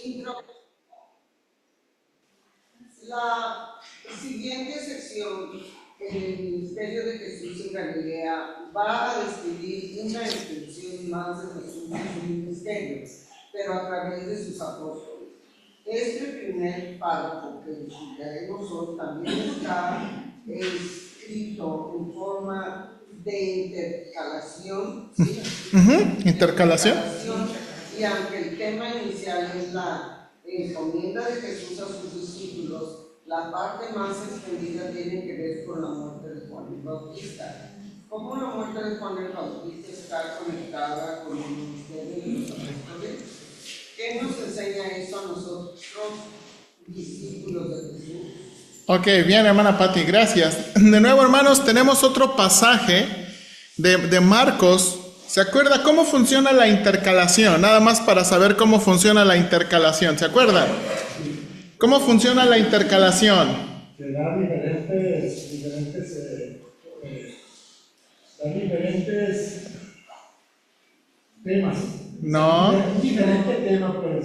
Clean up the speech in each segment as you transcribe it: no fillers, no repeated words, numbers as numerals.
Intro. La siguiente sección, el ministerio de Jesús en Galilea, va a describir una descripción más de Jesús y su ministerio, pero a través de sus apóstoles. Este primer párrafo que estudiaremos hoy también está escrito en forma de intercalación. ¿Sí? Intercalación. Y aunque el tema inicial es la encomienda de Jesús a sus discípulos, la parte más extendida tiene que ver con la muerte de Juan el Bautista. ¿Cómo la muerte de Juan el Bautista está conectada con el ministerio de los apóstoles? ¿Qué nos enseña eso a nosotros, discípulos de Jesús? Ok, bien, hermana Pati, gracias. De nuevo, hermanos, tenemos otro pasaje de Marcos. ¿Se acuerda cómo funciona la intercalación? Nada más para saber cómo funciona la intercalación. ¿Se acuerdan? ¿Cómo funciona la intercalación? Que da diferentes temas. No. Un diferente tema, pero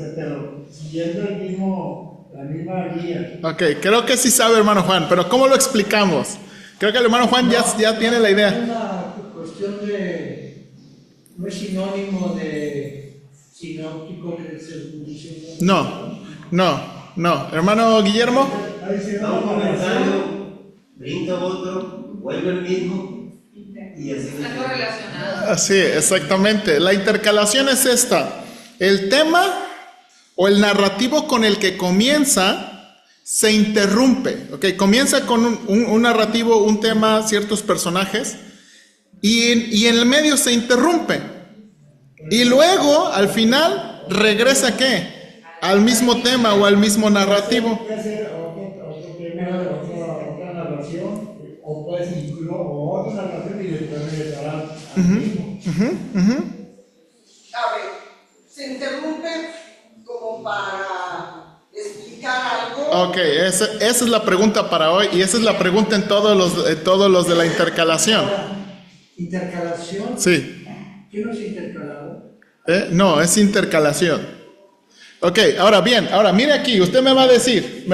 siguiendo la misma guía. Ok, creo que sí sabe, hermano Juan, pero ¿cómo lo explicamos? Creo que el hermano Juan ya tiene la idea. Es una cuestión de... no es sinónimo de sinóptico que se... No. Hermano Guillermo. Da un comentario, brinca otro, vuelve el mismo y así. Algo relacionado. Sí, exactamente. La intercalación es esta. El tema o el narrativo con el que comienza se interrumpe. Okay, comienza con un narrativo, un tema, ciertos personajes y en el medio se interrumpe. Y luego, al final, regresa ¿a qué? Al mismo tema o al mismo narrativo. Puede ser otro tema, otra narración, o puede ser incluso otra narración y después regresará al mismo. A ver, se interrumpe como para explicar algo. Ok, esa es la pregunta para hoy y esa es la pregunta en todos los de la intercalación. ¿Intercalación? Sí. ¿Qué no es intercalado? No, es intercalación. Ok, ahora mire aquí, usted me va a decir.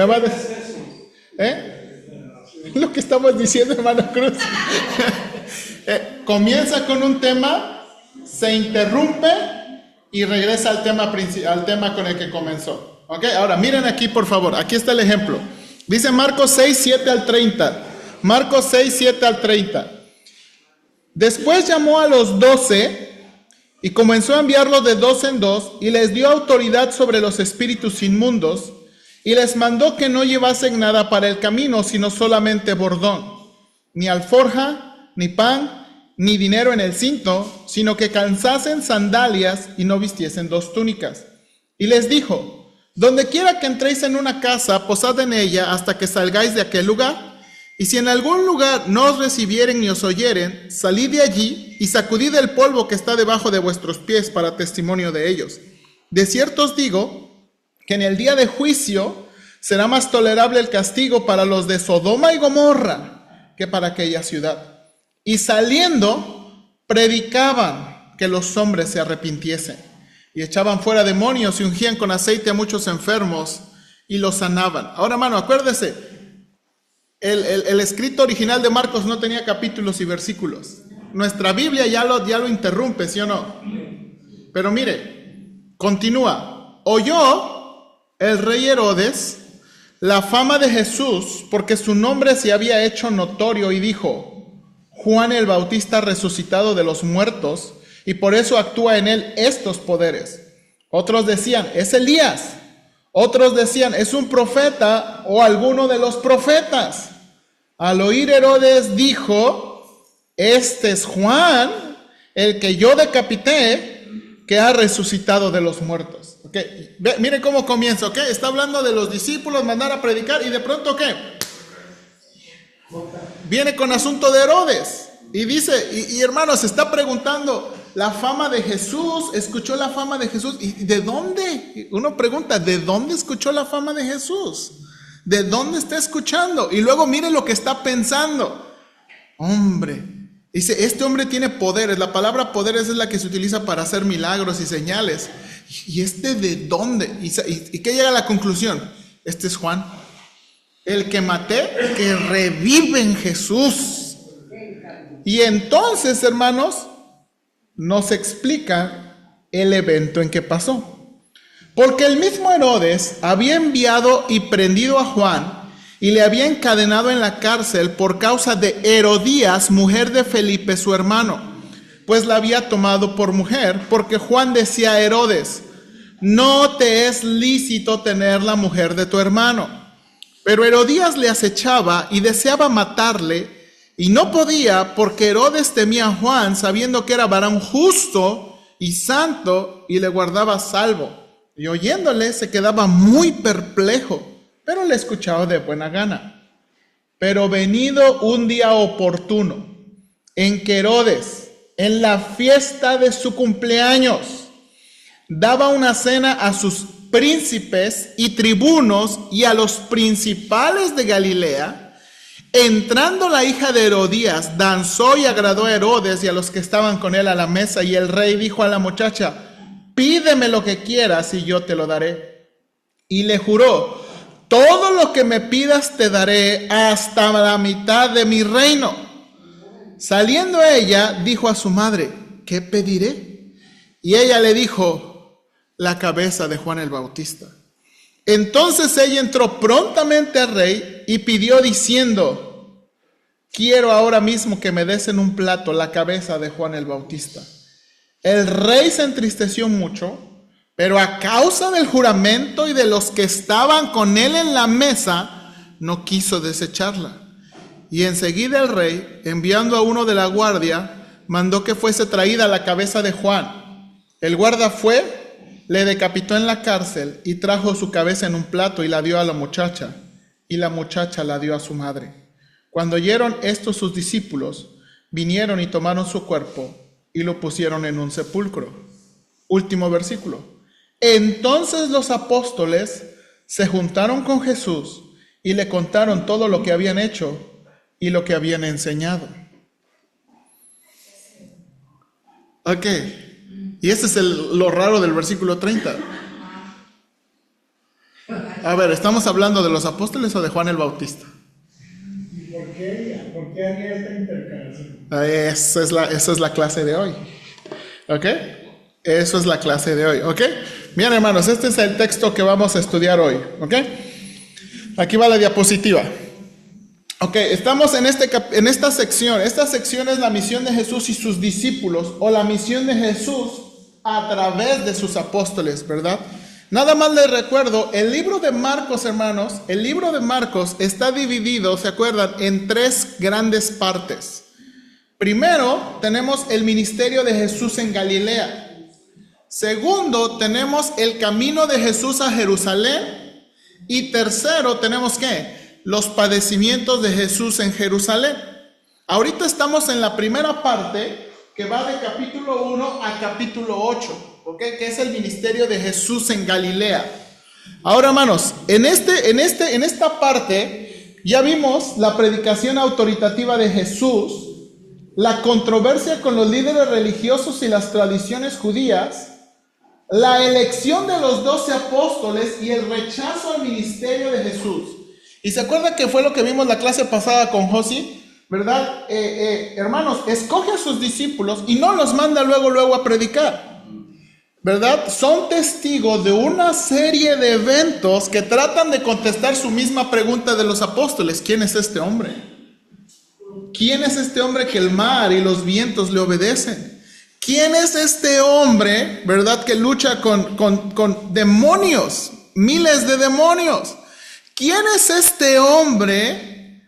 Lo que estamos diciendo, hermano Cruz. Comienza con un tema, se interrumpe y regresa al tema con el que comenzó. Ok, ahora miren aquí por favor, aquí está el ejemplo. Dice Marcos 6, 7 al 30. Marcos 6, 7 al 30. Después llamó a los 12 y comenzó a enviarlos de 2 en 2 y les dio autoridad sobre los espíritus inmundos y les mandó que no llevasen nada para el camino, sino solamente bordón, ni alforja, ni pan, ni dinero en el cinto, sino que calzasen sandalias y no vistiesen 2 túnicas. Y les dijo: donde quiera que entréis en una casa, posad en ella hasta que salgáis de aquel lugar. Y si en algún lugar no os recibieren ni os oyeren, salid de allí y sacudid el polvo que está debajo de vuestros pies para testimonio de ellos. De cierto os digo que en el día de juicio será más tolerable el castigo para los de Sodoma y Gomorra que para aquella ciudad. Y saliendo, predicaban que los hombres se arrepintiesen. Y echaban fuera demonios y ungían con aceite a muchos enfermos y los sanaban. Ahora, hermano, acuérdese. El escrito original de Marcos no tenía capítulos y versículos. Nuestra Biblia ya lo interrumpe, ¿sí o no? Pero mire, continúa. Oyó el rey Herodes la fama de Jesús porque su nombre se había hecho notorio y dijo: Juan el Bautista resucitado de los muertos y por eso actúa en él estos poderes. Otros decían: es Elías. Otros decían: es un profeta o alguno de los profetas. Al oír Herodes dijo: este es Juan, el que yo decapité, que ha resucitado de los muertos. Okay. Mire cómo comienza, ¿ok? Está hablando de los discípulos, mandar a predicar y de pronto, ¿qué? Viene con asunto de Herodes y dice, y hermanos, se está preguntando, la fama de Jesús, escuchó la fama de Jesús. ¿Y de dónde? Uno pregunta, ¿de dónde escuchó la fama de Jesús? ¿De dónde está escuchando? Y luego mire lo que está pensando. Hombre, dice, este hombre tiene poderes. La palabra poderes es la que se utiliza para hacer milagros y señales. ¿y este de dónde? ¿Y qué llega a la conclusión? Este es Juan, el que maté, que revive en Jesús. Y entonces, hermanos, nos explica el evento en que pasó. Porque el mismo Herodes había enviado y prendido a Juan y le había encadenado en la cárcel por causa de Herodías, mujer de Felipe, su hermano, pues la había tomado por mujer, porque Juan decía a Herodes: no te es lícito tener la mujer de tu hermano. Pero Herodías le acechaba y deseaba matarle, y no podía, porque Herodes temía a Juan, sabiendo que era varón justo y santo, y le guardaba salvo. Y oyéndole se quedaba muy perplejo, pero le escuchaba de buena gana. Pero venido un día oportuno, en que Herodes, en la fiesta de su cumpleaños, daba una cena a sus príncipes y tribunos y a los principales de Galilea, entrando la hija de Herodías, danzó y agradó a Herodes y a los que estaban con él a la mesa, y el rey dijo a la muchacha: pídeme lo que quieras y yo te lo daré. Y le juró: todo lo que me pidas te daré, hasta la mitad de mi reino. Saliendo ella, dijo a su madre: ¿qué pediré? Y ella le dijo: la cabeza de Juan el Bautista. Entonces ella entró prontamente al rey y pidió diciendo: quiero ahora mismo que me des en un plato la cabeza de Juan el Bautista. El rey se entristeció mucho, pero a causa del juramento y de los que estaban con él en la mesa, no quiso desecharla. Y enseguida el rey, enviando a uno de la guardia, mandó que fuese traída la cabeza de Juan. El guarda fue, le decapitó en la cárcel y trajo su cabeza en un plato y la dio a la muchacha. Y la muchacha la dio a su madre. Cuando oyeron esto sus discípulos, vinieron y tomaron su cuerpo y lo pusieron en un sepulcro. Último versículo. Entonces los apóstoles se juntaron con Jesús y le contaron todo lo que habían hecho y lo que habían enseñado. Ok. Y ese es lo raro del versículo 30. A ver, ¿estamos hablando de los apóstoles o de Juan el Bautista? ¿Por qué había esta intercalación? Esa es la clase de hoy. ¿Ok? Eso es la clase de hoy. ¿Ok? Bien, hermanos, este es el texto que vamos a estudiar hoy. ¿Ok? Aquí va la diapositiva. Ok, estamos en esta sección. Esta sección es la misión de Jesús y sus discípulos, o la misión de Jesús a través de sus apóstoles, ¿verdad? Nada más les recuerdo, el libro de Marcos, hermanos, el libro de Marcos está dividido, ¿se acuerdan?, en 3 grandes partes. Primero, tenemos el ministerio de Jesús en Galilea. Segundo, tenemos el camino de Jesús a Jerusalén. Y tercero, tenemos ¿qué? Los padecimientos de Jesús en Jerusalén. Ahorita estamos en la primera parte, que va de capítulo 1 a capítulo 8, ¿ok? Que es el ministerio de Jesús en Galilea. Ahora, hermanos, en esta parte ya vimos la predicación autoritativa de Jesús, la controversia con los líderes religiosos y las tradiciones judías, la elección de los 12 apóstoles y el rechazo al ministerio de Jesús. ¿Y se acuerda que fue lo que vimos la clase pasada con Josi? ¿Verdad? Hermanos, escoge a sus discípulos y no los manda luego a predicar. ¿Verdad? Son testigos de una serie de eventos que tratan de contestar su misma pregunta de los apóstoles. ¿Quién es este hombre? ¿Quién es este hombre que el mar y los vientos le obedecen? ¿Quién es este hombre, verdad, que lucha con demonios, miles de demonios? ¿Quién es este hombre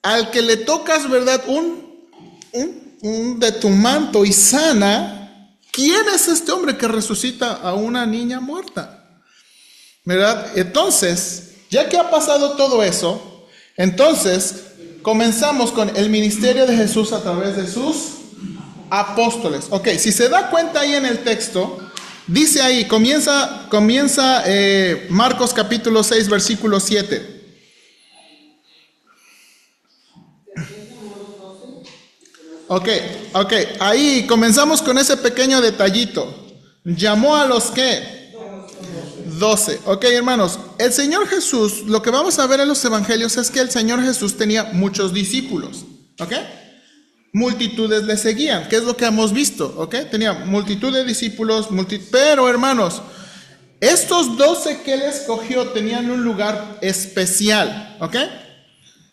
al que le tocas, verdad, un de tu manto y sana? ¿Quién es este hombre que resucita a una niña muerta? ¿Verdad? Entonces, ya que ha pasado todo eso, entonces comenzamos con el ministerio de Jesús a través de sus apóstoles. Ok, si se da cuenta ahí en el texto, dice ahí, comienza Marcos capítulo 6, versículo 7. Ok, ahí comenzamos con ese pequeño detallito. llamó a los ¿qué? 12. Ok, hermanos, el Señor Jesús, lo que vamos a ver en los evangelios es que el Señor Jesús tenía muchos discípulos. Ok. Multitudes le seguían, ¿qué es lo que hemos visto? ¿Ok? Tenía multitud de discípulos, pero hermanos, estos 12 que él escogió tenían un lugar especial, ¿ok?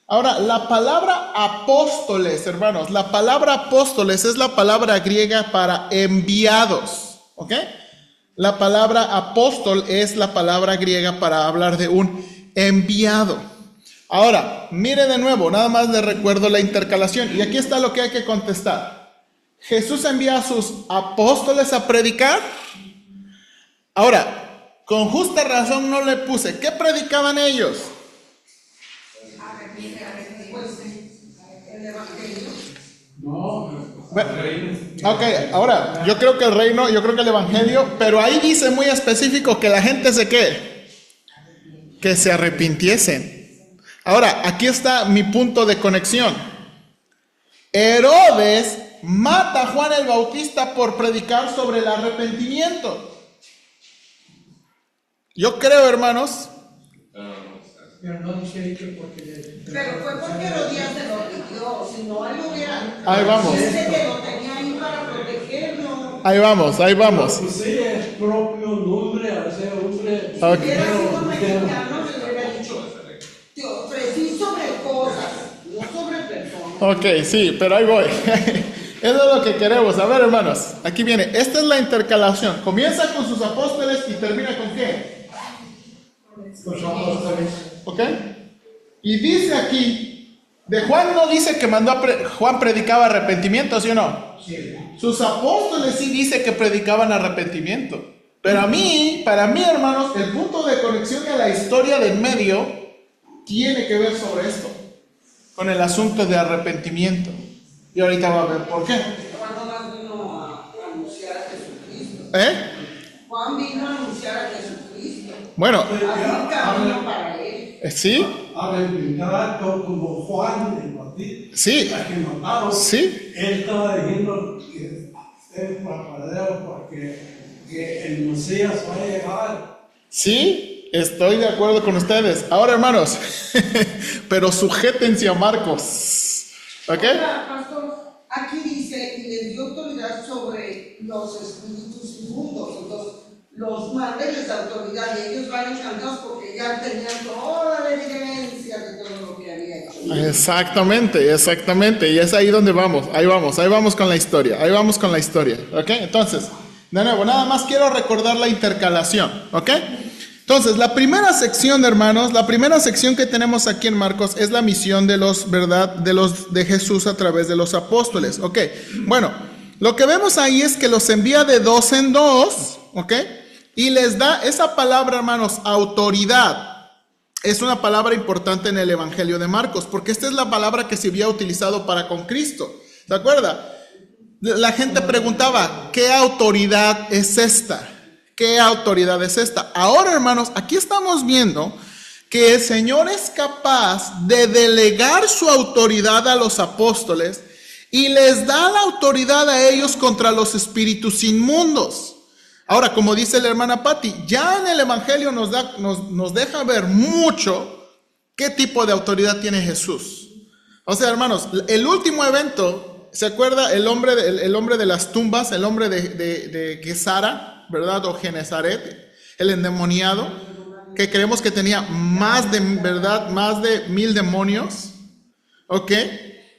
Ahora, la palabra apóstoles, hermanos, la palabra apóstoles es la palabra griega para enviados, ¿ok? La palabra apóstol es la palabra griega para hablar de un enviado. Ahora, mire de nuevo, nada más le recuerdo la intercalación. Y aquí está lo que hay que contestar. ¿Jesús envía a sus apóstoles a predicar? Ahora, con justa razón no le puse. ¿Qué predicaban ellos? El evangelio. Bueno, ok, ahora, yo creo que el reino, yo creo que el evangelio, pero ahí dice muy específico que la gente se ¿qué? Que se arrepintiesen. Ahora, aquí está mi punto de conexión. Herodes mata a Juan el Bautista por predicar sobre el arrepentimiento. Yo creo, hermanos. Pero no dice ahí que porque... Pero fue porque Herodías se lo pidió, si no él hubiera... Ahí vamos. Dice que lo tenía ahí para protegerlo. Ahí vamos, ahí vamos. Pues sí, es propio nombre, al ser hombre. Si hubiera sido mexicano, se hubiera dicho, te ofrecí sobre cosas, no sobre personas. Ok, sí, pero ahí voy. Eso es lo que queremos. A ver, hermanos, aquí viene. Esta es la intercalación. Comienza con sus apóstoles y termina con ¿qué? Los apóstoles. ¿Ok? Y dice aquí, de Juan no dice que mandó a Juan predicaba arrepentimiento, ¿sí o no? Sí. Sus apóstoles sí dice que predicaban arrepentimiento. Pero para mí, hermanos, el punto de conexión de la historia del medio tiene que ver sobre esto, con el asunto de arrepentimiento. Y ahorita va a ver por qué. Juan nomás vino a anunciar a Jesucristo. Juan vino a anunciar a Jesucristo. Bueno, Había un camino para él. sí, Arrepentar como Juan el Bautista. sí, Que mataron. sí. Él estaba diciendo que es parpadeo porque que el Mesías va a llegar. Sí, estoy de acuerdo con ustedes. Ahora, hermanos, pero sujétense a Marcos. ¿Ok? Ahora, pastor, aquí dice, y les dio autoridad sobre los espíritus inmundos. Entonces, los manda y les da autoridad, y ellos van encantados porque ya tenían toda la evidencia de todo lo que había hecho. Exactamente, exactamente. Y es ahí donde vamos. Ahí vamos con la historia. ¿Ok? Entonces, de nuevo, nada más quiero recordar la intercalación. ¿Ok? Entonces, la primera sección, hermanos, la primera sección que tenemos aquí en Marcos es la misión de los, ¿verdad? De Jesús a través de los apóstoles. ¿Ok? Bueno, lo que vemos ahí es que los envía de 2 en 2. ¿Ok? Y les da esa palabra, hermanos, autoridad. Es una palabra importante en el Evangelio de Marcos, porque esta es la palabra que se había utilizado para con Cristo. ¿Se acuerda? La gente preguntaba, ¿qué autoridad es esta? ¿Qué autoridad es esta? Ahora, hermanos, aquí estamos viendo que el Señor es capaz de delegar su autoridad a los apóstoles y les da la autoridad a ellos contra los espíritus inmundos. Ahora, como dice la hermana Patti, ya en el Evangelio nos deja ver mucho qué tipo de autoridad tiene Jesús. O sea, hermanos, el último evento, ¿se acuerda? El hombre de las tumbas, el hombre de Gesara, ¿verdad? O Genezaret, el endemoniado, que creemos que tenía más de 1,000 demonios. ¿Ok?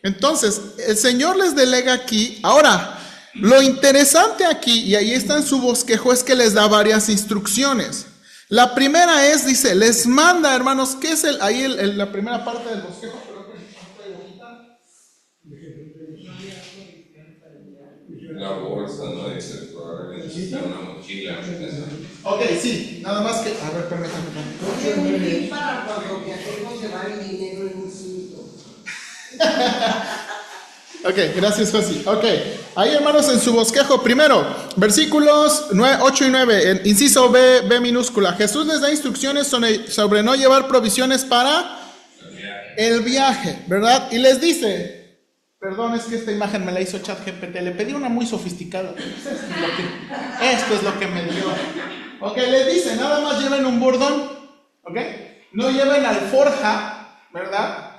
Entonces, el Señor les delega aquí. Ahora, lo interesante aquí, y ahí está en su bosquejo, es que les da varias instrucciones. La primera es, dice, les manda, hermanos, ¿qué es la primera parte del bosquejo? La bolsa, ¿no? Dice, probablemente una mochila. Ok, sí, nada más que... A ver, permítame. Un tip para cuando viajemos llevar el dinero en un cinto. Ok, gracias, Josi. Ok, ahí, hermanos, en su bosquejo, primero, versículos 8 y 9, inciso B minúscula. Jesús les da instrucciones sobre no llevar provisiones para el viaje, ¿verdad? Y les dice, Perdón, es que esta imagen me la hizo ChatGPT. Le pedí una muy sofisticada. Esto es lo que me dio. Ok, les dice, nada más lleven un bordón. Ok, no lleven alforja, ¿verdad?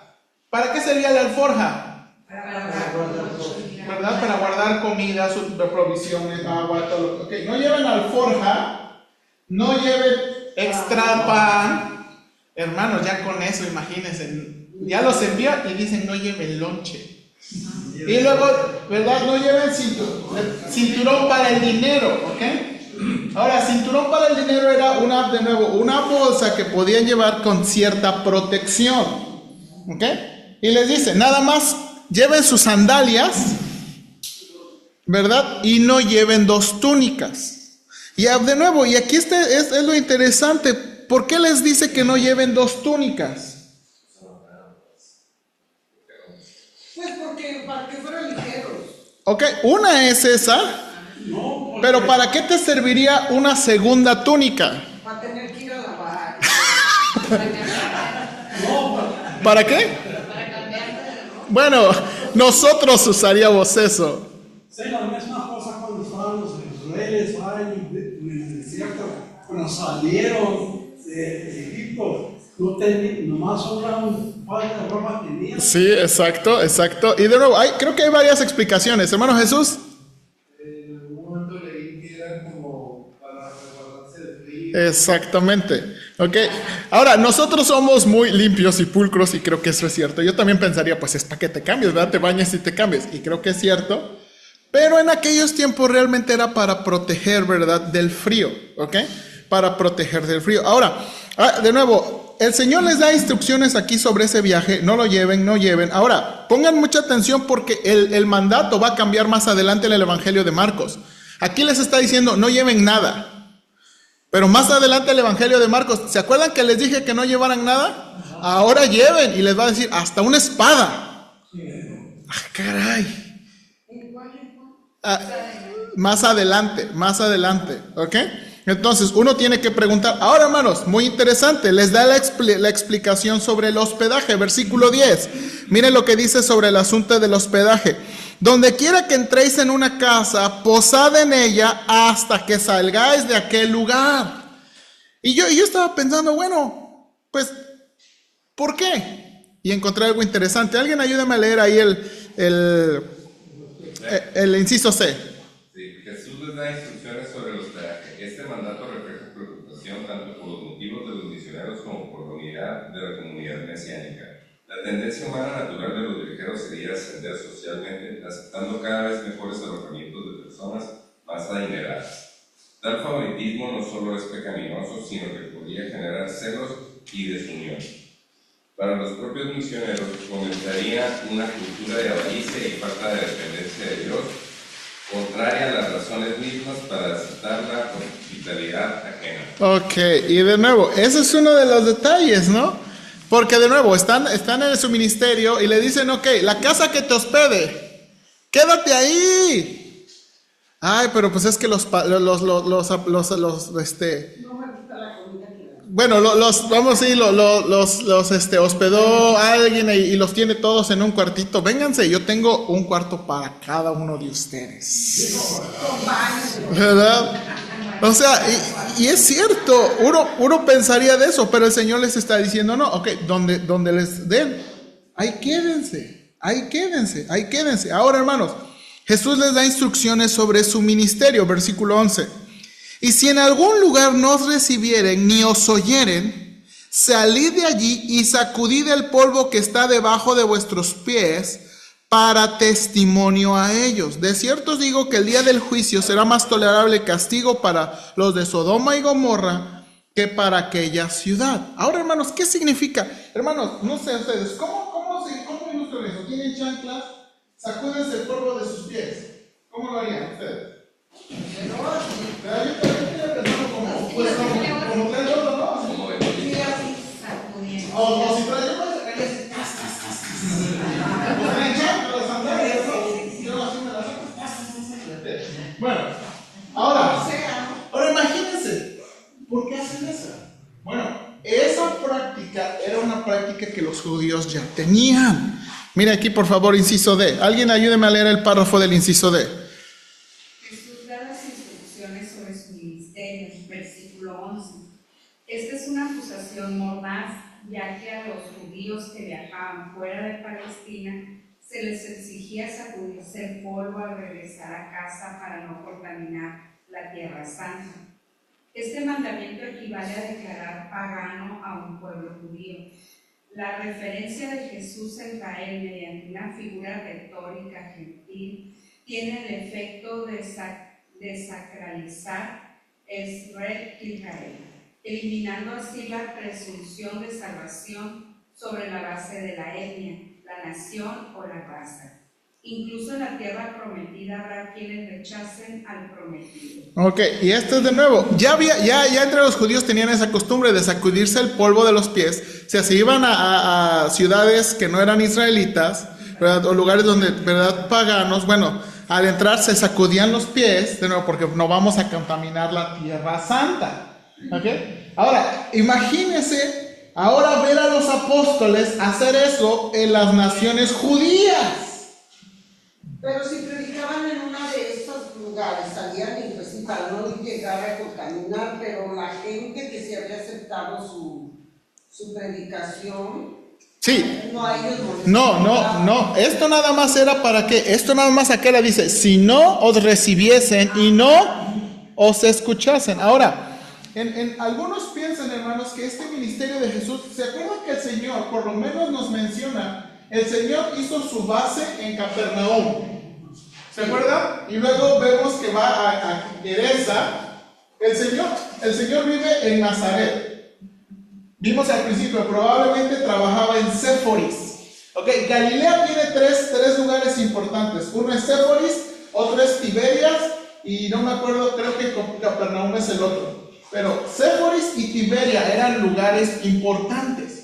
¿Para qué sería la alforja? ¿Verdad? Para guardar comida, sus provisiones, agua, todo lo que... Ok, no lleven alforja, no lleven extra pan. Hermanos, ya con eso, imagínense, ya los envía y dicen no lleven lonche. Y luego, ¿verdad? No lleven cinturón para el dinero, ¿ok? Ahora, cinturón para el dinero era una bolsa que podían llevar con cierta protección, ¿ok? Y les dice, nada más lleven sus sandalias, ¿verdad? Y no lleven 2 túnicas. Y de nuevo, y aquí es lo interesante, ¿por qué les dice que no lleven 2 túnicas? Pues porque para que fueran ligeros. Ok, una es esa, pero ¿para qué te serviría una segunda túnica? Para tener que ir a lavar. ¿Para qué? Bueno, nosotros usaríamos eso. Sí, la misma cosa cuando estaban los israelíes ahí en el desierto, cuando salieron de Egipto, nomás sobraron falta de ropa tenían. Sí, exacto. Y de nuevo, creo que hay varias explicaciones. Hermano Jesús. En algún momento leí que era como para resguardarse de frío. Exactamente. Ok. Ahora, nosotros somos muy limpios y pulcros y creo que eso es cierto. Yo también pensaría, pues es para que te cambies, ¿verdad? Te bañes y te cambies. Y creo que es cierto. Pero en aquellos tiempos realmente era para proteger, ¿verdad? Del frío. ¿Ok? Para proteger del frío. Ahora, de nuevo, el Señor les da instrucciones aquí sobre ese viaje. No lo lleven, no lleven. Ahora, pongan mucha atención porque el mandato va a cambiar más adelante en el Evangelio de Marcos. Aquí les está diciendo, no lleven nada. Pero más adelante el Evangelio de Marcos, ¿se acuerdan que les dije que no llevaran nada? Ahora lleven y les va a decir, hasta una espada. ¡Ah, caray! Más adelante, ¿ok? Entonces, uno tiene que preguntar. Ahora, hermanos, muy interesante, les da la explicación sobre el hospedaje, versículo 10. Miren lo que dice sobre el asunto del hospedaje. Donde quiera que entréis en una casa, posad en ella hasta que salgáis de aquel lugar. Y yo estaba pensando, bueno, pues, ¿por qué? Y encontré algo interesante. Alguien ayúdame a leer ahí el inciso C. Sí, Jesús les da instrucciones sobre el hospedaje. Este mandato refleja preocupación tanto por los motivos de los misioneros como por la unidad de la comunidad mesiánica. La tendencia humana natural de los viajeros sería ascender socialmente, aceptando cada vez mejores alojamientos de personas más adineradas. Tal favoritismo no solo es pecaminoso, sino que podría generar celos y desunión. Para los propios misioneros comenzaría una cultura de avaricia y falta de dependencia de Dios, contraria a las razones mismas para aceptar la hospitalidad ajena. Ok, y de nuevo, ese es uno de los detalles, ¿no? Porque de nuevo, están en su ministerio y le dicen, ok, la casa que te hospede, quédate ahí. Ay, pero pues es que No me gusta la comida que dan. bueno, hospedó a alguien y los tiene todos en un cuartito. Vénganse, yo tengo un cuarto para cada uno de ustedes. Con baños. ¿Verdad? O sea, y es cierto, uno pensaría de eso, pero el Señor les está diciendo, no, ok, donde les den, ahí quédense. Ahora, hermanos, Jesús les da instrucciones sobre su ministerio, versículo 11. Y si en algún lugar no os recibieren ni os oyeren, salid de allí y sacudid el polvo que está debajo de vuestros pies para testimonio a ellos. De cierto os digo que el día del juicio será más tolerable castigo para los de Sodoma y Gomorra que para aquella ciudad. Ahora, hermanos, ¿qué significa? Hermanos, no sé ustedes, ¿cómo ilustran eso? ¿Tienen chanclas? Sacúdense el polvo de sus pies. ¿Cómo lo harían ustedes? Pero yo también estoy pensando como tres dedos, ¿no? Como de Sí, así, sacudiendo. O si traen más, sacarías o traen chanclas, las sandalias, ¿no? Yo así me las saco. Bueno, ahora imagínense, ¿por qué hacen eso? Bueno, esa práctica era una práctica que los judíos ya tenían. Mire aquí, por favor, inciso D. Alguien ayúdeme a leer el párrafo del inciso D. Jesús da las instrucciones sobre su ministerio, versículo 11. Esta es una acusación mordaz, ya que a los judíos que viajaban fuera de Palestina se les exigía sacudirse el polvo al regresar a casa para no contaminar la tierra santa. Este mandamiento equivale a declarar pagano a un pueblo judío. La referencia de Jesús a Israel mediante una figura retórica gentil tiene el efecto de sacralizar Israel, eliminando así la presunción de salvación sobre la base de la etnia, la nación o la raza. Incluso en la tierra prometida habrá quienes rechacen al prometido. Ok, y esto es de nuevo. Ya entre los judíos tenían esa costumbre de sacudirse el polvo de los pies. O sea, se iban a ciudades que no eran israelitas, ¿verdad? O lugares donde, ¿verdad?, paganos. Bueno, al entrar se sacudían los pies, de nuevo, porque no vamos a contaminar la tierra santa. ¿Ok? Ahora, imagínense ahora ver a los apóstoles hacer eso en las naciones judías. Pero si predicaban en uno de estos lugares, salían y pues sí, para no llegar a contaminar, pero la gente que se había aceptado su predicación, Sí. no a ellos No. Esto nada más era para qué. Esto nada más acá le dice, si no os recibiesen y no os escuchasen. Ahora, en algunos piensan, hermanos, que este ministerio de Jesús, ¿se acuerdan que el Señor, por lo menos nos menciona, el Señor hizo su base en Capernaum? ¿Se acuerdan? Y luego vemos que va a Gerasa. El Señor vive en Nazaret. Vimos al principio, probablemente trabajaba en Séforis. Ok, Galilea tiene tres lugares importantes. Uno es Séforis, otro es Tiberias, y no me acuerdo, creo que Capernaum es el otro. Pero Séforis y Tiberia eran lugares importantes.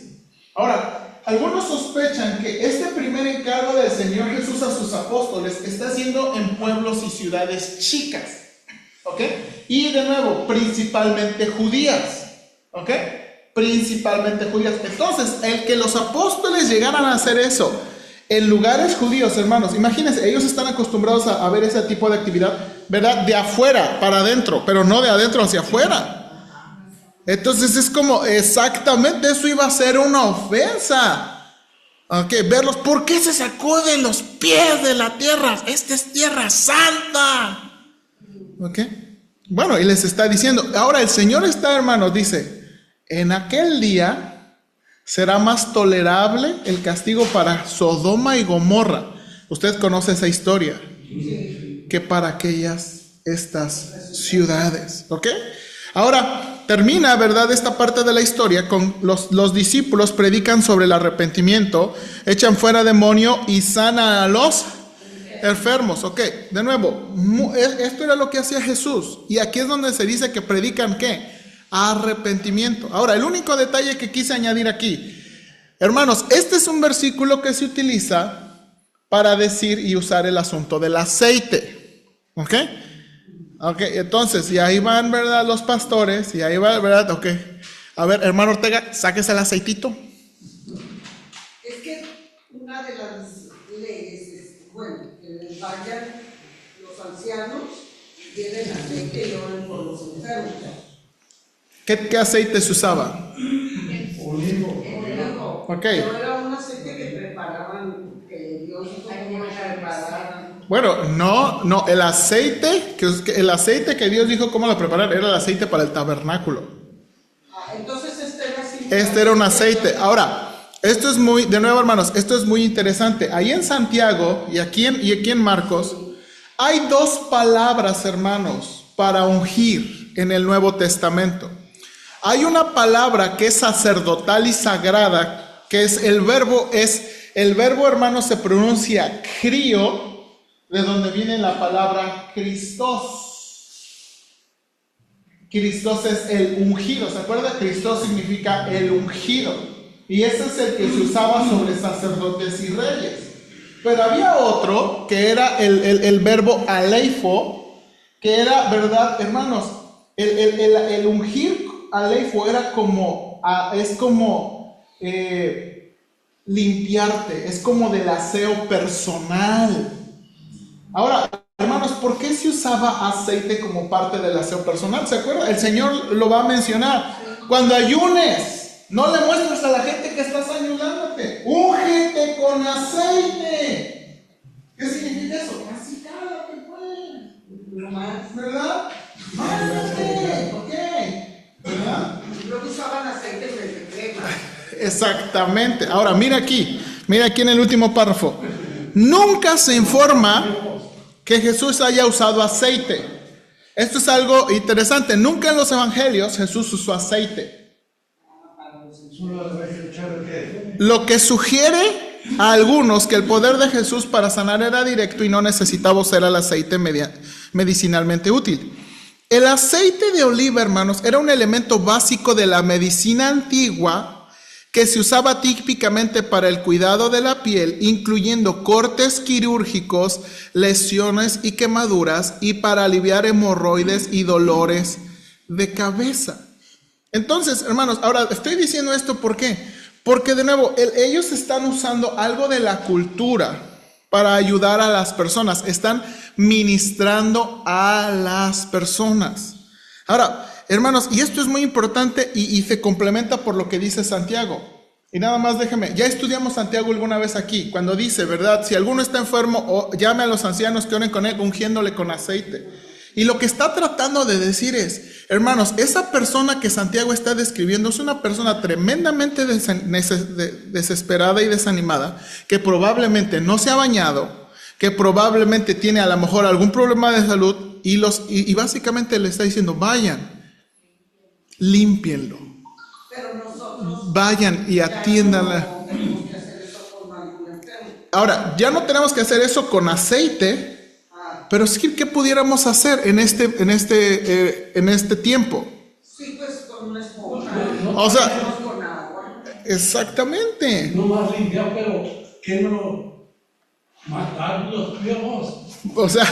Ahora, algunos sospechan que este primer encargo del Señor Jesús a sus apóstoles está haciendo en pueblos y ciudades chicas, ¿ok? Y de nuevo, principalmente judías, ¿ok? Principalmente judías. Entonces, el que los apóstoles llegaran a hacer eso en lugares judíos, hermanos, imagínense, ellos están acostumbrados a ver ese tipo de actividad, ¿verdad? De afuera para adentro, pero no de adentro hacia afuera. Entonces es como exactamente eso iba a ser una ofensa. Ok, verlos, ¿por qué se sacuden los pies de la tierra? Esta es tierra santa. Ok, bueno, y les está diciendo, ahora el Señor está, hermanos, dice, en aquel día será más tolerable el castigo para Sodoma y Gomorra. Usted conoce esa historia, que para estas ciudades. Ok, ahora termina, ¿verdad?, esta parte de la historia con los discípulos predican sobre el arrepentimiento, echan fuera demonio y sanan a los enfermos. Ok, de nuevo, esto era lo que hacía Jesús. Y aquí es donde se dice que predican ¿qué? Arrepentimiento. Ahora, el único detalle que quise añadir aquí, hermanos, este es un versículo que se utiliza para decir y usar el asunto del aceite. ¿Ok? Ok, entonces, y ahí van, ¿verdad?, los pastores, y ahí va, ¿verdad? Ok. A ver, hermano Ortega, sáquese el aceitito. es que una de las leyes es, bueno, que vayan los ancianos, lleven aceite y oren por los enfermos. ¿Qué aceite se usaba? Olivo. Ok. Pero era un aceite que preparaban, que Dios hizo como lo prepararan. Bueno, no, el aceite que Dios dijo cómo lo preparar era el aceite para el tabernáculo. Entonces Este era un aceite. Ahora, esto es muy, de nuevo, hermanos, esto es muy interesante. Ahí en Santiago y aquí en Marcos hay dos palabras, hermanos, para ungir en el Nuevo Testamento. Hay una palabra que es sacerdotal y sagrada, que es el verbo, hermanos, se pronuncia crio, de donde viene la palabra Christos. Christos es el ungido, ¿se acuerda? Christos significa el ungido. Y ese es el que se usaba sobre sacerdotes y reyes. Pero había otro, que era el verbo aleifo, que era, ¿verdad, hermanos? El ungir aleifo era como, limpiarte, es como del aseo personal. Ahora, hermanos, ¿por qué se usaba aceite como parte del aseo personal? ¿Se acuerdan? El Señor lo va a mencionar. Cuando ayunes, no le muestres a la gente que estás ayunándote. Úngete con aceite. ¿Qué significa eso? Así, cállate, pues. No más. ¿Verdad? Mándate. ¿Ok? ¿Verdad? Luego usaban aceite en vez de crema. Exactamente. Ahora, mira aquí en el último párrafo. Nunca se informa que Jesús haya usado aceite. Esto es algo interesante. Nunca en los evangelios Jesús usó aceite. Lo que sugiere a algunos que el poder de Jesús para sanar era directo y no necesitaba usar el aceite medicinalmente útil. El aceite de oliva, hermanos, era un elemento básico de la medicina antigua que se usaba típicamente para el cuidado de la piel, incluyendo cortes quirúrgicos, lesiones y quemaduras, y para aliviar hemorroides y dolores de cabeza. Entonces, hermanos, ahora estoy diciendo esto ¿por qué? Porque de nuevo, ellos están usando algo de la cultura para ayudar a las personas, están ministrando a las personas. Ahora, hermanos, y esto es muy importante y se complementa por lo que dice Santiago. Y nada más déjeme, ya estudiamos Santiago alguna vez aquí, cuando dice, ¿verdad? Si alguno está enfermo, llame a los ancianos que oren con él, ungiéndole con aceite. Y lo que está tratando de decir es, hermanos, esa persona que Santiago está describiendo es una persona tremendamente desesperada y desanimada, que probablemente no se ha bañado, que probablemente tiene a lo mejor algún problema de salud, y básicamente le está diciendo, vayan, límpienlo, Pero nosotros vayan y atiéndanla. no tenemos que hacer eso con algún enfermo. Ahora, ya no tenemos que hacer eso con aceite, pero sí, ¿qué pudiéramos hacer en este tiempo? Sí, pues con una esponja. O sea, Con agua. exactamente. No más limpiar, pero que no matar los piojos. O sea,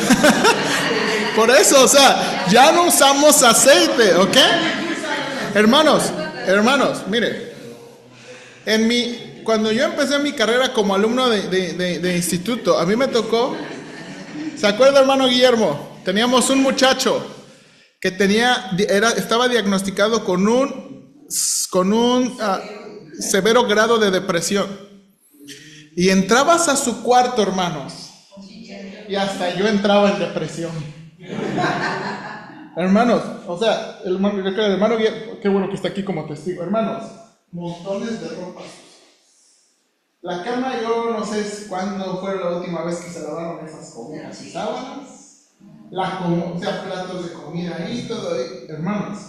por eso, o sea, ya no usamos aceite, ¿ok? Hermanos, mire, cuando yo empecé mi carrera como alumno de instituto, a mí me tocó, ¿se acuerda, hermano Guillermo? Teníamos un muchacho que estaba diagnosticado con un severo grado de depresión. Y entrabas a su cuarto, hermanos, y hasta yo entraba en depresión. Hermanos, o sea, el hermano Guillermo, qué bueno que está aquí como testigo. Hermanos, montones de ropa. La cama, yo no sé cuándo fue la última vez que se lavaron esas comidas y sábanas. O sea, platos de comida ahí, todo ahí, hermanos.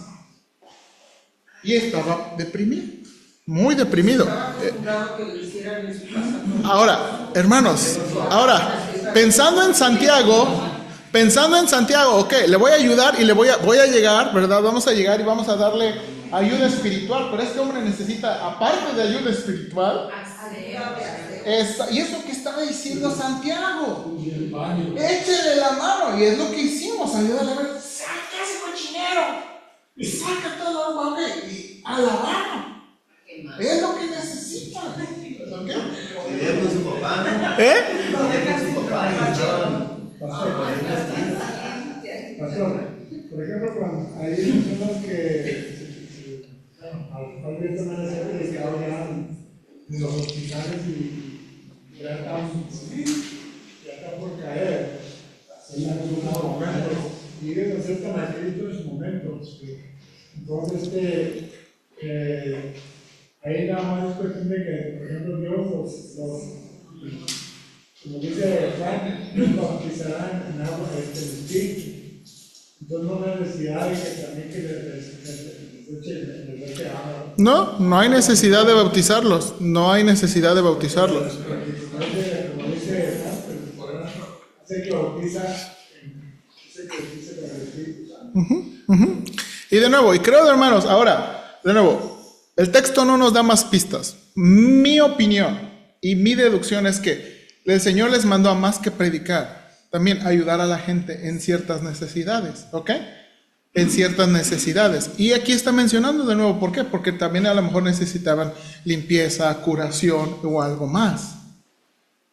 Y estaba deprimido, muy deprimido. Estaba acostumbrado que lo hicieran en su casa. Ahora, hermanos, pensando en Santiago, ok, le voy a ayudar y voy a llegar, ¿verdad? Vamos a llegar y vamos a darle ayuda espiritual, pero este hombre necesita, aparte de ayuda espiritual, y es lo que estaba diciendo Santiago. Échele la mano, y es lo que hicimos, ayúdale a ver, saca ese cochinero, y saca todo el agua, y a la mano. Es lo que necesita. ¿Ok? Vivía con su papá, ¿no? Vivía con su papá y estaban. Pastor, por ejemplo, cuando hay personas que tal vez van a ser dedicados ya en los hospitales y ya están por caer en algunos momentos y deben hacer tan acredito en sus momentos. Entonces, ahí nada más es cuestión de que, por ejemplo, Dios como dice Juan, nos bautizarán en agua del Espíritu. Entonces no hay necesidad de que también les eche agua. No hay necesidad de bautizarlos. No hay necesidad de bautizarlos. Como dice Juan, hace que bautiza con el Espíritu Santo. Y de nuevo, y creo, hermanos, ahora, de nuevo, el texto no nos da más pistas. Mi opinión y mi deducción es que el Señor les mandó a más que predicar, también ayudar a la gente en ciertas necesidades, ¿ok? en ciertas necesidades. Y aquí está mencionando de nuevo, ¿por qué? Porque también a lo mejor necesitaban limpieza, curación o algo más.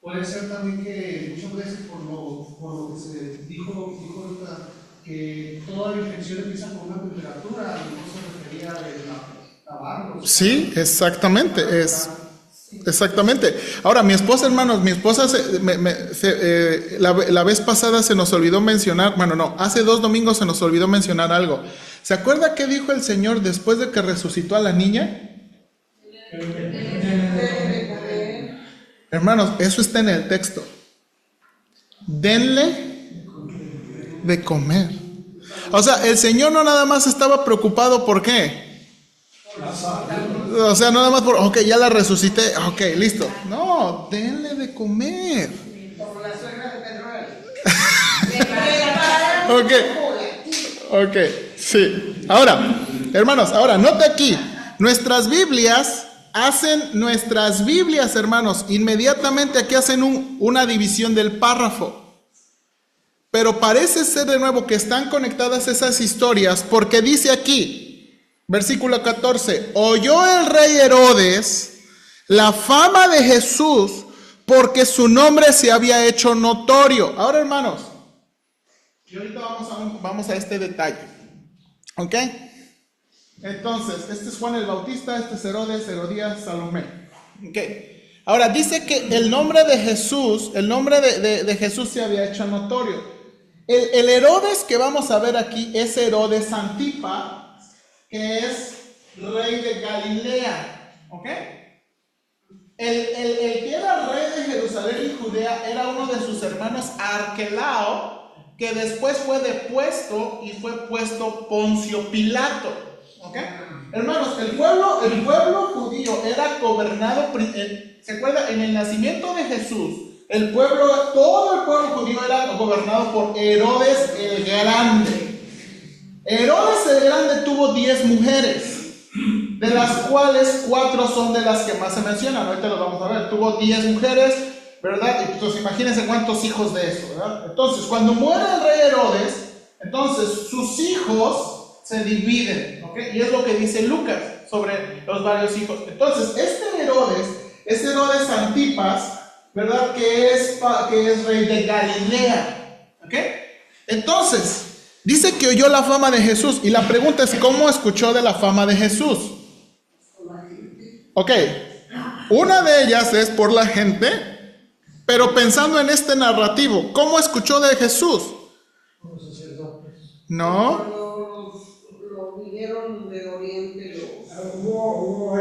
Puede ser también que muchas veces por lo que se dijo ahorita, que toda la infección empieza con una temperatura, a lo mejor se refería a lavarlos. Sí, exactamente, exactamente. Ahora, mi esposa, hermanos, la vez pasada se nos olvidó mencionar, bueno, no, hace 2 domingos se nos olvidó mencionar algo. ¿Se acuerda qué dijo el Señor después de que resucitó a la niña? Hermanos, eso está en el texto. Denle de comer. O sea, el Señor no nada más estaba preocupado por qué. O sea, no nada más por, ok, ya la resucité, ok, listo. No, denle de comer. Como la suegra de Pedro. Ok, sí. Ahora, hermanos, note aquí, nuestras Biblias, hermanos, inmediatamente aquí hacen una división del párrafo. Pero parece ser de nuevo que están conectadas esas historias porque dice aquí, versículo 14, oyó el rey Herodes la fama de Jesús porque su nombre se había hecho notorio. Ahora, hermanos, y ahorita vamos a este detalle, ¿ok? Entonces, este es Juan el Bautista, este es Herodes, Herodías, Salomé, ¿ok? Ahora, dice que el nombre de Jesús, de Jesús se había hecho notorio. El Herodes que vamos a ver aquí es Herodes Antipas, que es rey de Galilea, ¿ok? El que era rey de Jerusalén y Judea era uno de sus hermanos Arquelao, que después fue depuesto y fue puesto Poncio Pilato, ¿ok? Hermanos, el pueblo judío era gobernado, ¿se acuerda? En el nacimiento de Jesús, todo el pueblo judío era gobernado por Herodes el Grande. Herodes el Grande tuvo 10 mujeres, de las cuales 4 son de las que más se mencionan. Ahorita lo vamos a ver. Tuvo 10 mujeres, ¿verdad? Entonces imagínense cuántos hijos de eso, ¿verdad? Entonces, cuando muere el rey Herodes, entonces sus hijos se dividen, ¿ok? Y es lo que dice Lucas sobre los varios hijos. Entonces, este Herodes es Herodes Antipas, ¿verdad? Que es rey de Galilea, ¿ok? Entonces, dice que oyó la fama de Jesús. Y la pregunta es, ¿cómo escuchó de la fama de Jesús? Ok, una de ellas es por la gente, pero pensando en este narrativo, ¿cómo escuchó de Jesús? No. Lo vinieron de Oriente. Hubo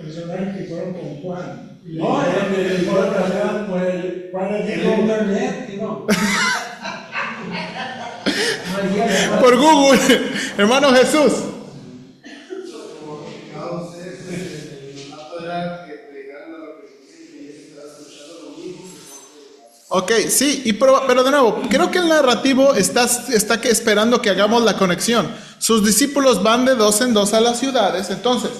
personajes que fueron con Juan. No, el internet, ¿no? Por Google, hermano Jesús. Ok, sí, pero de nuevo, creo que el narrativo está esperando que hagamos la conexión. Sus discípulos van de 2 en 2 a las ciudades, entonces,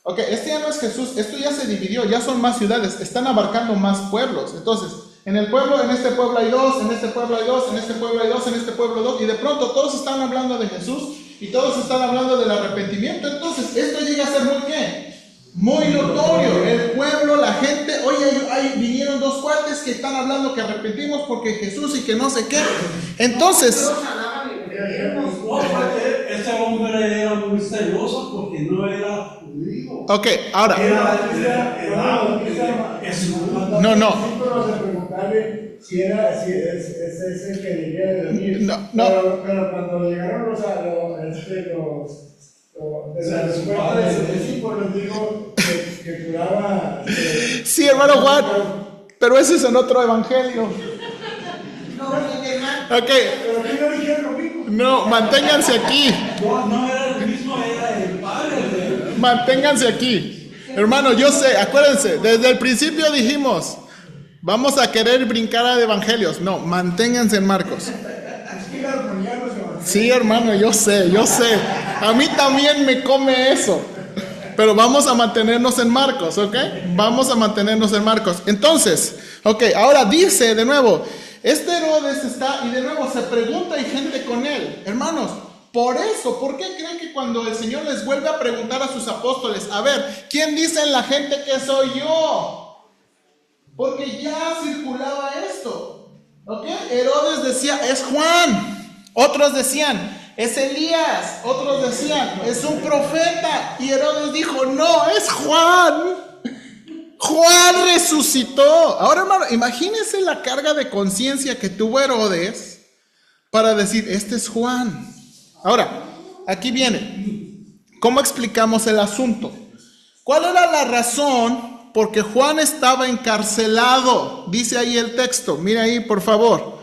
ok, este ya no es Jesús, esto ya se dividió, ya son más ciudades, están abarcando más pueblos. Entonces, en este pueblo hay 2, en este pueblo hay 2, en este pueblo hay 2, en este pueblo 2, y de pronto todos están hablando de Jesús y todos están hablando del arrepentimiento. Entonces, esto llega a ser muy ¿qué? Muy notorio. El pueblo, la gente, oye, ahí vinieron 2 cuates que están hablando que arrepentimos porque Jesús y que no sé qué. Entonces, este hombre era muy misterioso porque no era judío. ok, ahora. No. Si es el que debía de venir. No. Pero cuando llegaron los discípulos, dijo que curaba. Sí, hermano Juan, pero ese es en otro evangelio. Ok. Pero aquí no dijeron lo mismo. No, manténganse aquí. No era el mismo, era el padre. Manténganse aquí. Hermano, yo sé, acuérdense, desde el principio dijimos, vamos a querer brincar a evangelios. No, manténganse en Marcos. Sí, hermano, yo sé. A mí también me come eso. Pero vamos a mantenernos en Marcos, ¿ok? Vamos a mantenernos en Marcos. Entonces, ok, ahora dice de nuevo, este Herodes está, y de nuevo se pregunta, hay gente con él, hermanos, Por eso, ¿por qué creen que cuando el Señor les vuelve a preguntar a sus apóstoles, a ver, ¿quién dicen la gente que soy yo? Porque ya circulaba esto, ¿ok? Herodes decía, es Juan. Otros decían, es Elías. Otros decían, es un profeta. Y Herodes dijo, no, es Juan. Juan resucitó. Ahora, hermano, imagínense la carga de conciencia que tuvo Herodes para decir, este es Juan. Ahora, aquí viene. ¿Cómo explicamos el asunto? ¿Cuál era la razón por que Juan estaba encarcelado? Dice ahí el texto. Mira ahí, por favor.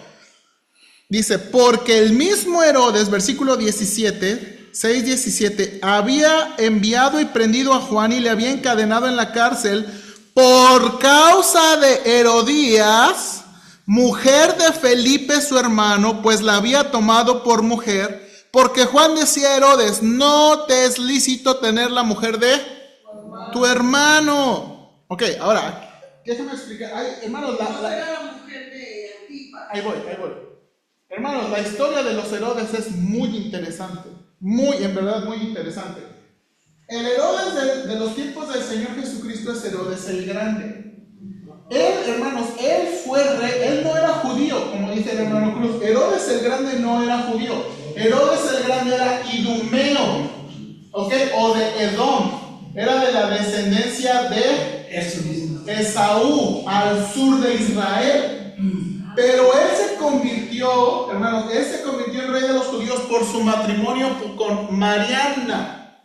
Dice, porque el mismo Herodes, versículo 17, 6:17, había enviado y prendido a Juan y le había encadenado en la cárcel por causa de Herodías, mujer de Felipe su hermano, pues la había tomado por mujer, porque Juan decía a Herodes, no te es lícito tener la mujer de tu hermano. Ok, ahora, déjame explicar. Ay, hermanos, Era la mujer de Antipas. Ahí voy. Hermanos, la historia de los Herodes es muy interesante. En verdad, muy interesante. El Herodes de los tiempos del Señor Jesucristo es Herodes el Grande. Él, hermanos, él fue rey, él no era judío, como dice el hermano Cruz. Herodes el Grande no era judío. Herodes el Grande era idumeo, ¿ok? O de Edom. Era de la descendencia de Esaú, al sur de Israel. Pero él se convirtió, hermanos, en rey de los judíos por su matrimonio con Mariana.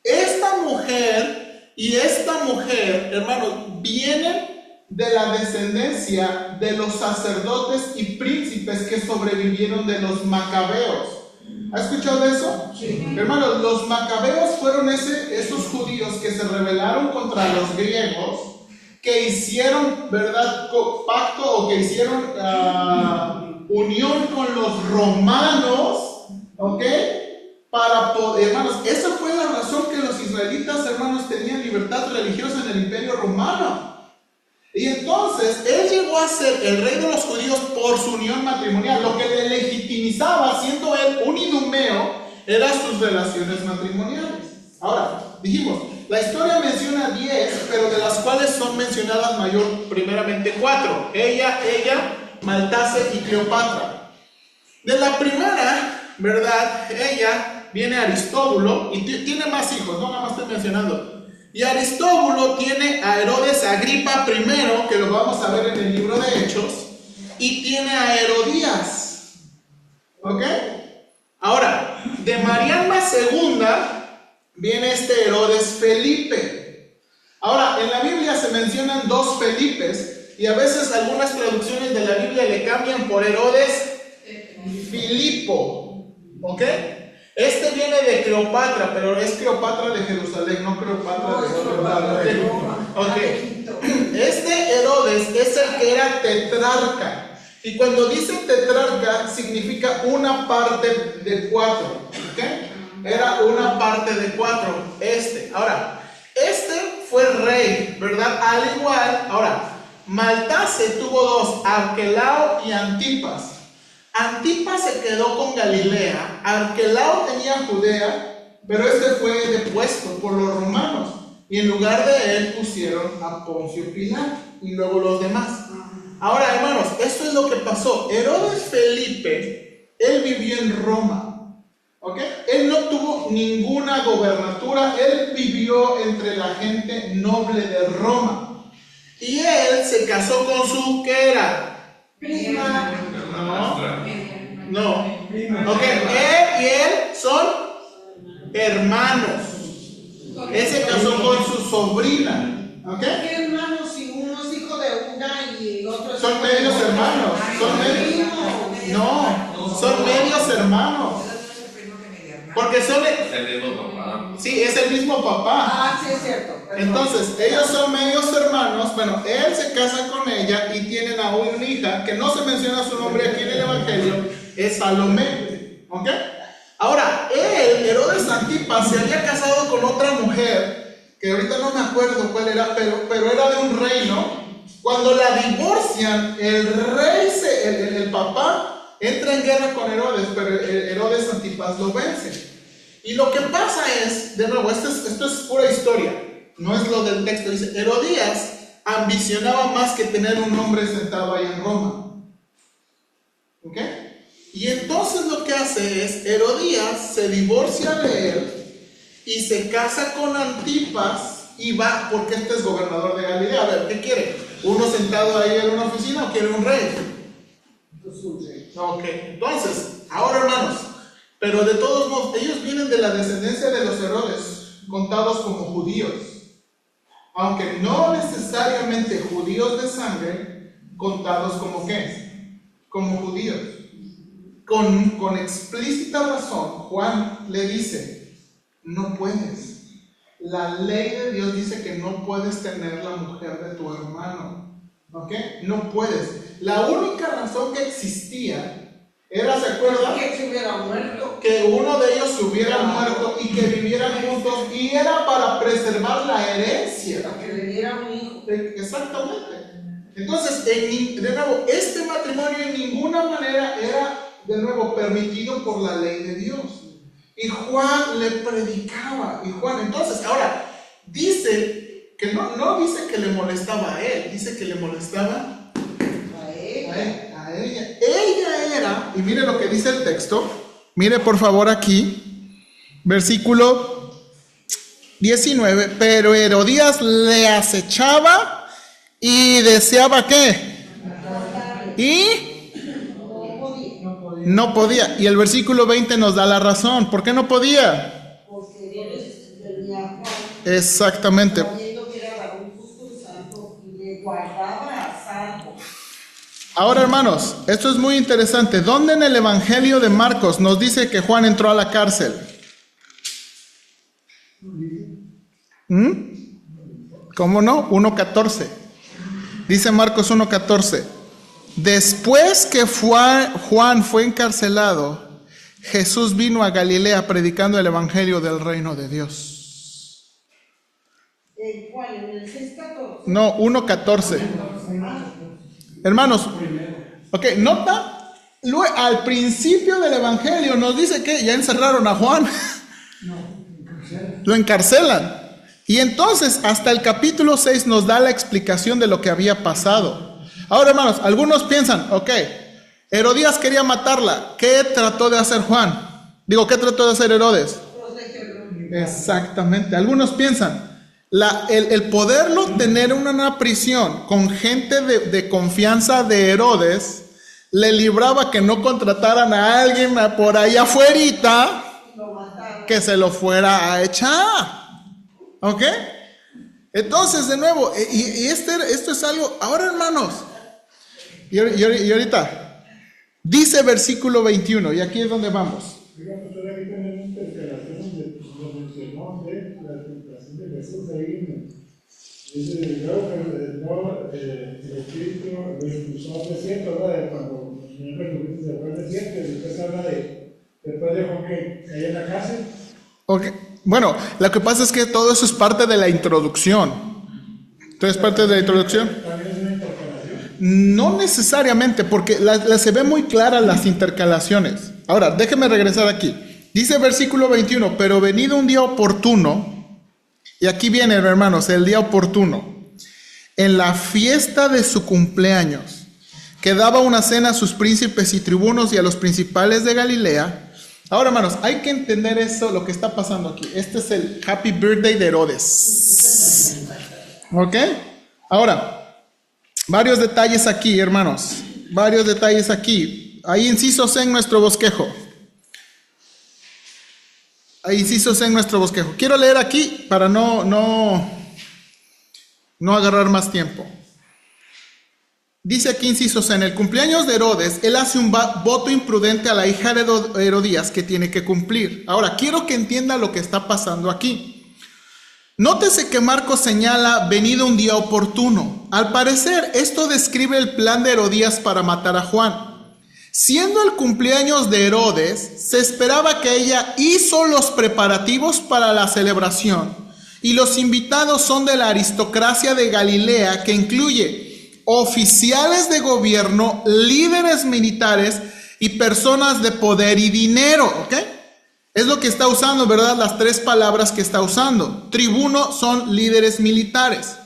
Esta mujer, hermanos, vienen de la descendencia de los sacerdotes y príncipes que sobrevivieron de los macabeos. ¿Ha escuchado de eso? Sí. Hermanos, los macabeos fueron esos judíos que se rebelaron contra los griegos, que hicieron, ¿verdad?, pacto o que hicieron unión con los romanos, ¿ok? Para poder, hermanos, esa fue la razón que los israelitas, hermanos, tenían libertad religiosa en el Imperio Romano. Y entonces, él llegó a ser el rey de los judíos por su unión matrimonial. Lo que le legitimizaba, siendo él un idumeo, eran sus relaciones matrimoniales. Ahora, dijimos, la historia menciona 10, pero de las cuales son mencionadas primeramente 4. Ella, Maltase y Cleopatra. De la primera, ¿verdad? Ella viene Aristóbulo y tiene más hijos, no nada más estoy mencionando. Y Aristóbulo tiene a Herodes Agripa I, que lo vamos a ver en el libro de Hechos, y tiene a Herodías. ¿Ok? Ahora, de Mariana II viene este Herodes Felipe. Ahora, en la Biblia se mencionan 2 Felipes, y a veces algunas traducciones de la Biblia le cambian por Herodes Filipo. ¿Ok? Este viene de Cleopatra, pero es Cleopatra de Jerusalén, no Cleopatra de Jerusalén. Okay. Este Herodes es el que era tetrarca. Y cuando dice tetrarca, significa una parte de 4. ¿Okay? Era una parte de 4. Ahora, este fue rey, ¿verdad? Al igual, ahora, Maltase tuvo 2, Arquelao y Antipas. Antipas se quedó con Galilea, Arquelao tenía Judea, pero este fue depuesto por los romanos. Y en lugar de él pusieron a Poncio Pilato y luego los demás. Ahora, hermanos, esto es lo que pasó. Herodes Felipe, él vivió en Roma. ¿Ok? Él no tuvo ninguna gobernatura, él vivió entre la gente noble de Roma. Y él se casó con su, ¿qué era? Prima. No. Ok, él y él son hermanos. Él se casó con su sobrina. ¿Ok? ¿Qué hermanos? Si uno es hijo de una y el otro es son medios hermanos. Son medios hermanos. Porque son el mismo papá. Sí, es el mismo papá. Ah, sí, es cierto. Entonces, ellos son medios hermanos. Bueno, él se casa con ella y tienen a una hija que no se menciona su nombre aquí en el Evangelio, es Salomé. ¿Ok? Ahora, Herodes Antipas, se había casado con otra mujer, que ahorita no me acuerdo cuál era, pero era de un reino. Cuando la divorcian, el papá entra en guerra con Herodes, pero Herodes Antipas lo vence. Y lo que pasa es, de nuevo, esto es pura historia, no es lo del texto. Dice, Herodías ambicionaba más que tener un hombre sentado ahí en Roma. ¿Ok? Y entonces lo que hace es, Herodías se divorcia de él y se casa con Antipas y va, porque este es gobernador de Galilea. A ver, ¿qué quiere? ¿Uno sentado ahí en una oficina o quiere un rey? Ok, entonces, ahora hermanos, pero de todos modos, ellos vienen de la descendencia de los Herodes, contados como judíos. Aunque no necesariamente judíos de sangre, contados como ¿qué? Como judíos. Con explícita razón, Juan le dice, no puedes. La ley de Dios dice que no puedes tener la mujer de tu hermano. ¿Ok? No puedes. La única razón que existía era, ¿se acuerdan? Que se hubiera muerto. Que uno de ellos se hubiera muerto y que vivieran juntos, y era para preservar la herencia. Para que le diera un hijo. Exactamente. Entonces, de nuevo, este matrimonio en ninguna manera era, de nuevo, permitido por la ley de Dios. Y Juan le predicaba. Y Juan, entonces, ahora, dice que no dice que le molestaba a él, dice que le molestaba A ella. a ella. Ella era, y mire lo que dice el texto, mire por favor aquí, versículo 19, pero Herodías le acechaba y deseaba ¿qué? Y no podía. Y el versículo 20 nos da la razón. ¿Por qué no podía? Porque Herodes tenía a Juan, Exactamente. sabiendo que era varón justo y santo, y le guardaba a salvo. Ahora, hermanos, esto es muy interesante. ¿Dónde en el Evangelio de Marcos nos dice que Juan entró a la cárcel? ¿Cómo no? 1:14. Dice Marcos 1:14. Después que Juan fue encarcelado, Jesús vino a Galilea predicando el Evangelio del reino de Dios. ¿En cuál? ¿En el 6:14? No, 1:14. Hermanos, ok, nota, al principio del Evangelio nos dice que ya encerraron a Juan. Lo encarcelan. Y entonces hasta el capítulo 6 nos da la explicación de lo que había pasado. Ahora, hermanos, algunos piensan, ok, Herodías quería matarla. ¿Qué trató de hacer Juan? ¿Qué trató de hacer Herodes? Exactamente. Algunos piensan, el poderlo tener en una prisión con gente de confianza de Herodes, le libraba que no contrataran a alguien por ahí afuerita que se lo fuera a echar. ¿Ok? Entonces, de nuevo, esto es algo. Ahora, hermanos, y ahorita dice versículo 21, y aquí es donde vamos. Oiga, pastor, aquí tenemos interpelación de los sermón de la tentación de Jesús ahí. Dice, luego el Espíritu lo expulsó al desierto, ¿verdad? Cuando el Señor Jesucristo se fue al desierto, y después habla después dejó que cayera en la cárcel. Okay. Bueno, lo que pasa es que todo eso es parte de la introducción. Entonces, parte de la introducción. ¿También es una interpelación? No necesariamente, porque se ve muy claras las intercalaciones. Ahora, déjeme regresar aquí. Dice versículo 21, pero venido un día oportuno, y aquí viene, hermanos, el día oportuno, en la fiesta de su cumpleaños, que daba una cena a sus príncipes y tribunos y a los principales de Galilea. Ahora, hermanos, hay que entender eso, lo que está pasando aquí. Este es el Happy Birthday de Herodes. ¿Ok? Ahora, varios detalles aquí, hermanos. Varios detalles aquí. Hay incisos en nuestro bosquejo. Hay incisos en nuestro bosquejo. Quiero leer aquí para no agarrar más tiempo. Dice aquí incisos, en el cumpleaños de Herodes, él hace un voto imprudente a la hija de Herodías que tiene que cumplir. Ahora, quiero que entienda lo que está pasando aquí. Nótese que Marcos señala venido un día oportuno. Al parecer, esto describe el plan de Herodías para matar a Juan. Siendo el cumpleaños de Herodes, se esperaba que ella hizo los preparativos para la celebración. Y los invitados son de la aristocracia de Galilea, que incluye oficiales de gobierno, líderes militares y personas de poder y dinero, ¿ok? Es lo que está usando, ¿verdad? Las tres palabras que está usando. Tribuno son líderes militares.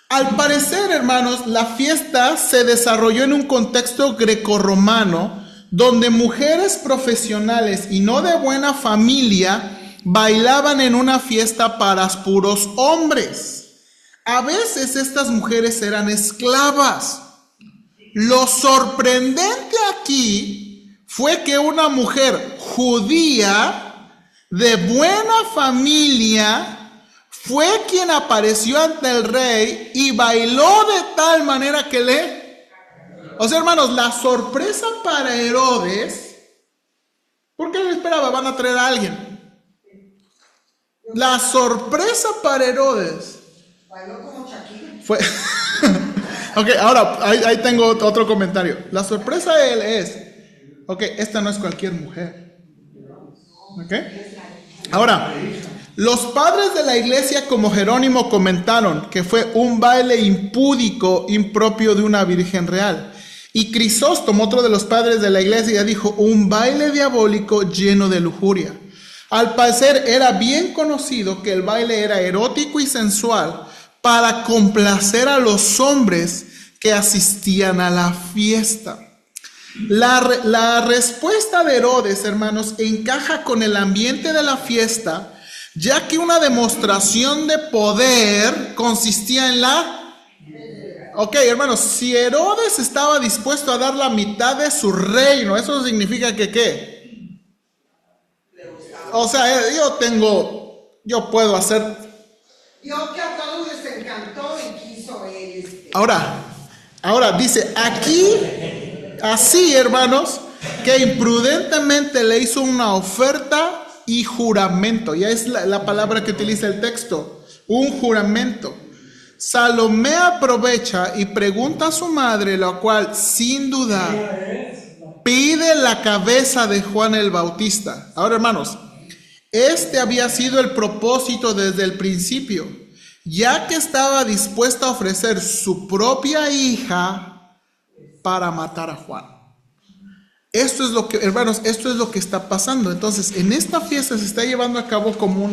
Al parecer, hermanos, la fiesta se desarrolló en un contexto grecorromano donde mujeres profesionales y no de buena familia bailaban en una fiesta para puros hombres. A veces estas mujeres eran esclavas. Lo sorprendente aquí fue que una mujer judía de buena familia fue quien apareció ante el rey y bailó de tal manera que O sea, hermanos, la sorpresa para Herodes, ¿por qué le esperaba? Van a traer a alguien. La sorpresa para Herodes Bailó como Shakira. fue... Ok, ahora, ahí tengo otro comentario. La sorpresa de él es, ok, esta no es cualquier mujer. Ok. Ahora, los padres de la iglesia como Jerónimo comentaron que fue un baile impúdico, impropio de una virgen real. Y Crisóstomo, otro de los padres de la iglesia, dijo un baile diabólico lleno de lujuria. Al parecer era bien conocido que el baile era erótico y sensual para complacer a los hombres que asistían a la fiesta. La respuesta de Herodes, hermanos, encaja con el ambiente de la fiesta, ya que una demostración de poder consistía en la... Ok, hermanos, si Herodes estaba dispuesto a dar la mitad de su reino, eso significa que ¿qué? O sea, yo puedo hacer... Vio que a todos les encantó y quiso él Ahora dice, aquí, así, hermanos, que imprudentemente le hizo una oferta y juramento. Ya es la palabra que utiliza el texto, un juramento. Salomé aprovecha y pregunta a su madre, la cual sin dudar pide la cabeza de Juan el Bautista. Ahora, hermanos, este había sido el propósito desde el principio, ya que estaba dispuesta a ofrecer su propia hija para matar a Juan. Esto es lo que, hermanos, esto es lo que está pasando. Entonces, en esta fiesta se está llevando a cabo como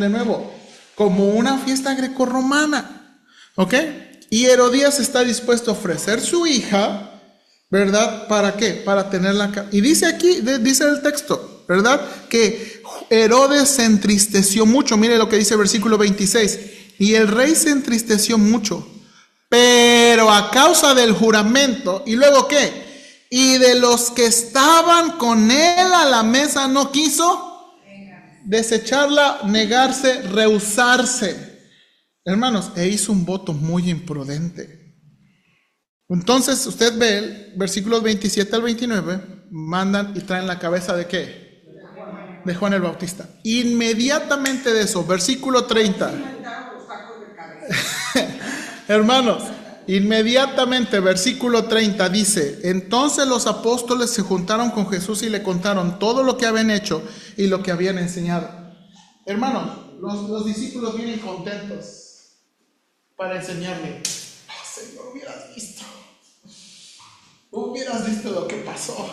una fiesta grecorromana. ¿Ok? Y Herodías está dispuesto a ofrecer su hija, ¿verdad? ¿Para qué? Para tenerla. Y dice aquí, dice el texto, ¿verdad? Que Herodes se entristeció mucho. Mire lo que dice el versículo 26. Y el rey se entristeció mucho, pero a causa del juramento. ¿Y luego qué? Y de los que estaban con él a la mesa no quiso desecharla, negarse, rehusarse. Hermanos, hizo un voto muy imprudente. Entonces, usted ve el versículos 27 al 29, mandan y traen la cabeza de ¿qué? De Juan el Bautista. Inmediatamente de eso, versículo 30. Hermanos, inmediatamente, versículo 30 dice, entonces los apóstoles se juntaron con Jesús y le contaron todo lo que habían hecho y lo que habían enseñado. Hermanos, los discípulos vienen contentos para enseñarle. Oh, Señor, hubieras visto lo que pasó.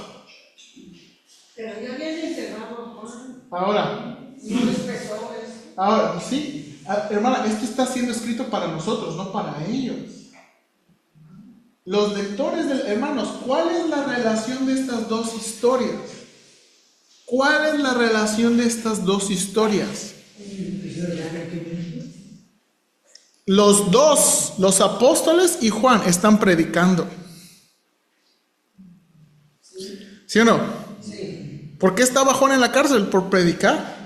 Pero ya habían encerrado a Juan. Ahora, No les pesó eso. ahora, sí, hermana, esto está siendo escrito para nosotros, no para ellos. Los lectores, hermanos, ¿cuál es la relación de estas dos historias? ¿Cuál es la relación de estas dos historias? Los dos, los apóstoles y Juan, están predicando. ¿Sí o no? Sí. ¿Por qué estaba Juan en la cárcel? Por predicar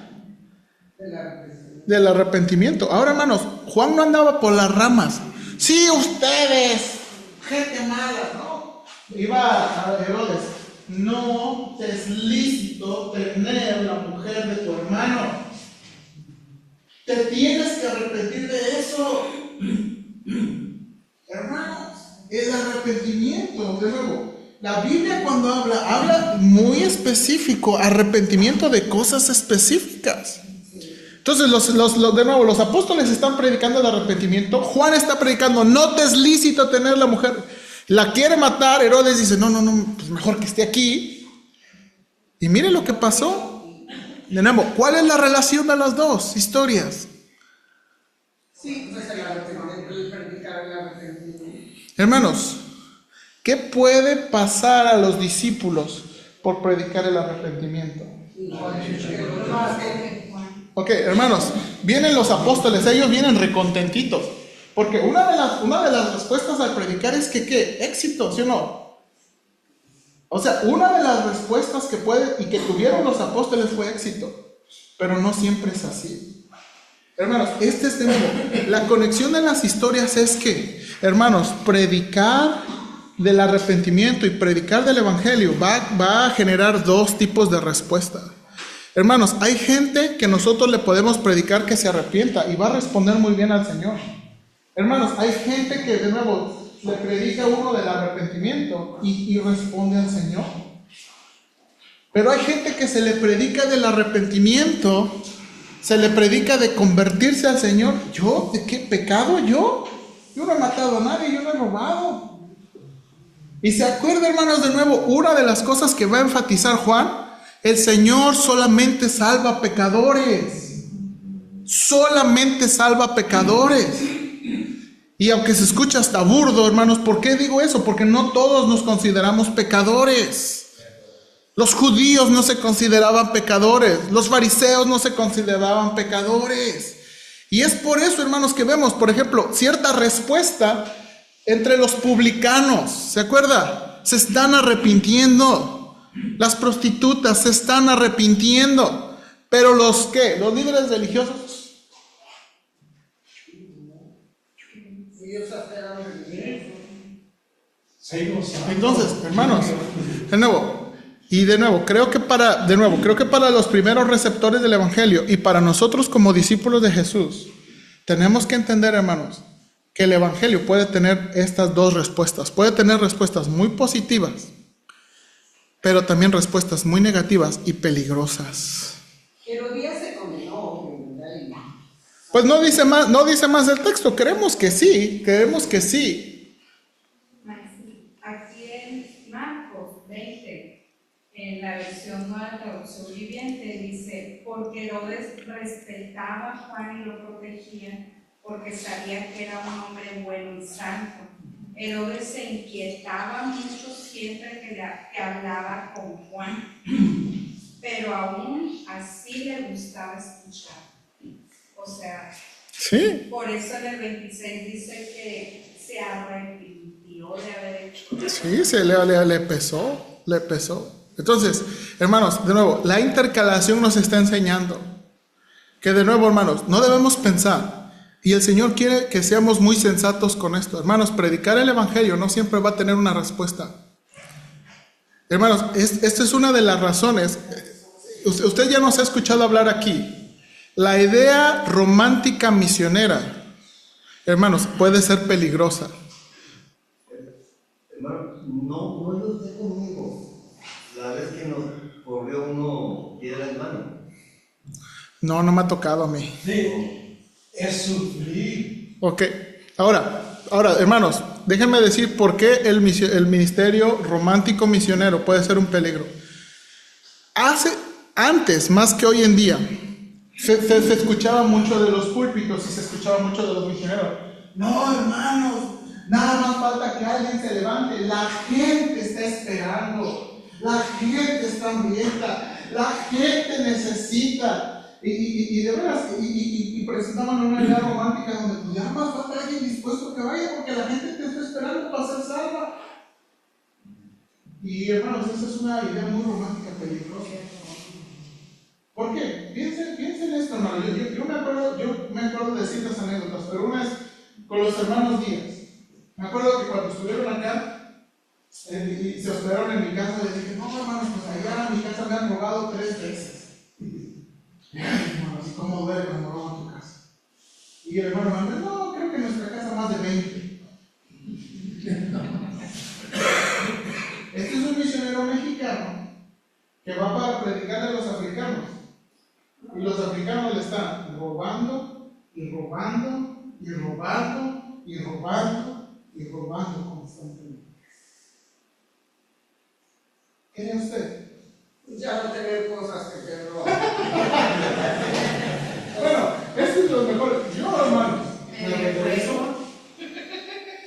del arrepentimiento. Ahora, hermanos, Juan no andaba por las ramas. Sí, ustedes, gente mala, ¿no? Iba a Herodes. No te es lícito tener la mujer de tu hermano. Te tienes que arrepentir de eso. Hermanos, el arrepentimiento, de nuevo, la Biblia cuando habla muy específico, arrepentimiento de cosas específicas. Entonces, de nuevo, los apóstoles están predicando el arrepentimiento. Juan está predicando, no te es lícito tener la mujer. La quiere matar. Herodes dice, no, pues mejor que esté aquí. Y mire lo que pasó. De nuevo, ¿cuál es la relación de las dos historias? Sí, pues el arrepentimiento y predicar el arrepentimiento. Hermanos, ¿qué puede pasar a los discípulos por predicar el arrepentimiento? Ok, hermanos, vienen los apóstoles, ellos vienen recontentitos. Porque una de las respuestas al predicar es que, ¿qué? Éxito, ¿sí o no? O sea, una de las respuestas que tuvieron los apóstoles fue éxito. Pero no siempre es así. Hermanos, este es de nuevo. La conexión de las historias es que, hermanos, predicar del arrepentimiento y predicar del evangelio va a generar dos tipos de respuesta. Hermanos, hay gente que nosotros le podemos predicar que se arrepienta y va a responder muy bien al Señor. Hermanos, hay gente que de nuevo le predica uno del arrepentimiento y responde al Señor. Pero hay gente que se le predica del arrepentimiento, se le predica de convertirse al Señor. ¿Yo? ¿De qué pecado yo? Yo no he matado a nadie, yo no he robado. Y se acuerda, hermanos, de nuevo, una de las cosas que va a enfatizar Juan, el Señor solamente salva pecadores. Solamente salva pecadores. Y aunque se escucha hasta burdo, hermanos, ¿por qué digo eso? Porque no todos nos consideramos pecadores. Los judíos no se consideraban pecadores. Los fariseos no se consideraban pecadores. Y es por eso, hermanos, que vemos, por ejemplo, cierta respuesta entre los publicanos. ¿Se acuerda? Se están arrepintiendo. Las prostitutas se están arrepintiendo. Pero los ¿qué? Los líderes religiosos. Entonces, hermanos, de nuevo, creo que para los primeros receptores del evangelio y para nosotros como discípulos de Jesús, tenemos que entender, hermanos, que el evangelio puede tener estas dos respuestas. Puede tener respuestas muy positivas, pero también respuestas muy negativas y peligrosas. Herodías se condenó, ¿verdad? Pues no dice más el texto. Creemos que sí. Aquí en Marcos 20, en la versión Nueva Traducción Viviente, dice: porque Herodes respetaba a Juan y lo protegía, porque sabía que era un hombre bueno y santo. Herodes se inquietaba mucho siempre que hablaba con Juan, pero aún así le gustaba escuchar. O sea, Sí. por eso en el 26 dice que se arrepintió de haber hecho eso. Sí, le pesó. Entonces, hermanos, de nuevo, la intercalación nos está enseñando que, de nuevo, hermanos, no debemos pensar, y el Señor quiere que seamos muy sensatos con esto. Hermanos, predicar el evangelio no siempre va a tener una respuesta. Hermanos, esta es una de las razones. Usted ya nos ha escuchado hablar aquí. La idea romántica misionera, hermanos, puede ser peligrosa. Hermano, no es usted conmigo. La vez que nos corrió uno piedra en mano. No me ha tocado a mí. Sí, es sufrir. Ok, ahora, hermanos, déjenme decir por qué el ministerio romántico misionero puede ser un peligro. Antes, más que hoy en día, se escuchaba mucho de los púlpitos y se escuchaba mucho de los misioneros. No, hermanos, nada más falta que alguien se levante. La gente está esperando, la gente está hambrienta, la gente necesita. Y de veras, y presentaban una idea romántica donde pues ya más falta alguien dispuesto que vaya porque la gente te está esperando para ser salva. Y hermanos, esa es una idea muy romántica, peligrosa. ¿Por qué? Piensen en esto, hermano. Yo me acuerdo de ciertas anécdotas, pero una es con los hermanos Díaz. Me acuerdo que cuando estuvieron acá y se hospedaron en mi casa, les dije: no, hermanos, pues allá en mi casa me han robado 3 veces. Ay, hermanos, ¿y cómo duele cuando roban tu casa? Y el hermano me dijo: no, creo que en nuestra casa más de 20. Este es un misionero mexicano que va para predicarle a los africanos. Y los africanos le están robando y robando y robando y robando y robando constantemente. ¿Cree usted? Ya no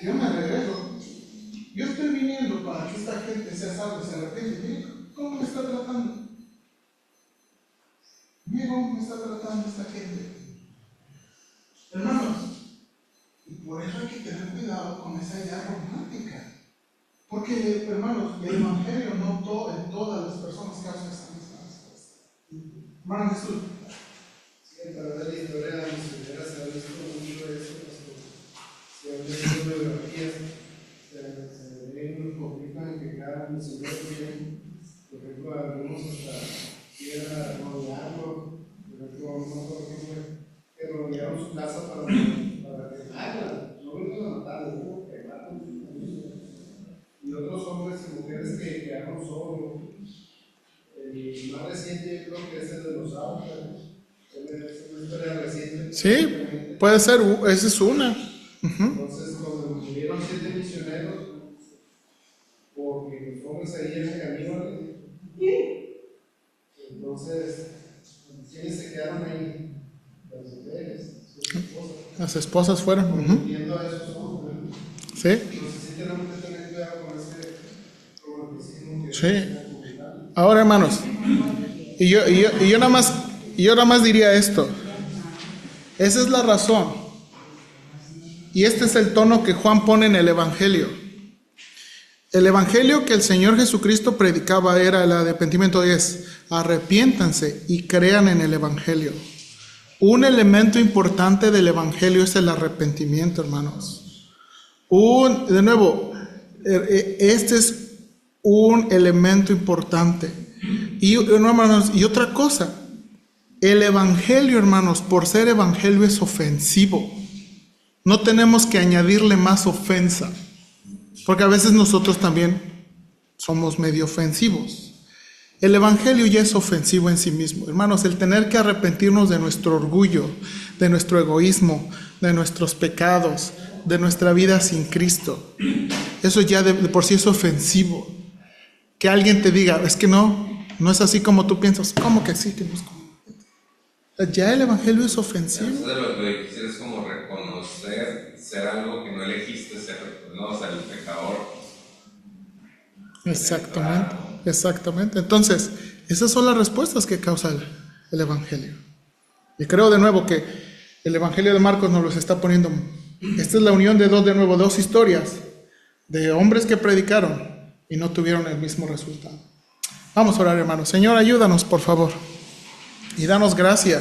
yo me regreso. Yo estoy viniendo para que esta gente sea salva, se arrepiente. Mira cómo me está tratando. Mira cómo me está tratando esta gente. Hermanos, y por eso hay que tener cuidado con esa idea romántica. Porque, hermanos, el Evangelio no en todas las personas causa esa misma respuesta. Hermano Jesús. Sí, a través de la historia misionera se ha visto mucho eso. Se han visto biografías, se ve un conflicto en que cada misionero tiene, por ejemplo, algunos hasta quiera rodearlo, por ejemplo, que rodearon su casa para quemarla, no vengan a matarlo, quemarla. Y otros hombres y mujeres que quedaron solos. El más reciente, yo creo que es el de los autos. Es una historia reciente. Sí, puede ser, esa es una. Entonces, cuando murieron 7 misioneros, porque los hombres ahí eran caníbales, entonces, ¿quiénes se quedaron ahí? Las mujeres, sus esposas. Las esposas fueron. Viendo a esos hombres. Sí. Entonces, sí tenemos que tener cuidado con ese romanticismo que Sí. Ahora, hermanos, y yo nada más diría esto. Esa es la razón. Y este es el tono que Juan pone en el Evangelio. El Evangelio que el Señor Jesucristo predicaba era el arrepentimiento, es arrepiéntanse y crean en el Evangelio. Un elemento importante del Evangelio es el arrepentimiento, hermanos. De nuevo, este es un elemento importante. Y, hermanos, y otra cosa, el Evangelio, hermanos, por ser Evangelio es ofensivo. No tenemos que añadirle más ofensa, porque a veces nosotros también somos medio ofensivos. El Evangelio ya es ofensivo en sí mismo. Hermanos, el tener que arrepentirnos de nuestro orgullo, de nuestro egoísmo, de nuestros pecados, de nuestra vida sin Cristo, eso ya de por sí es ofensivo. Que alguien te diga, es que no es así como tú piensas. ¿Cómo que sí? Ya el Evangelio es ofensivo. Entonces lo que difícil es como reconocer ser algo que no elegiste ser, ¿no? O sea, el pecador. Exactamente. Entonces, esas son las respuestas que causa el Evangelio. Y creo de nuevo que el Evangelio de Marcos nos los está poniendo. Esta es la unión de dos historias de hombres que predicaron y no tuvieron el mismo resultado. Vamos a orar, hermanos. Señor, ayúdanos, por favor. Y danos gracia.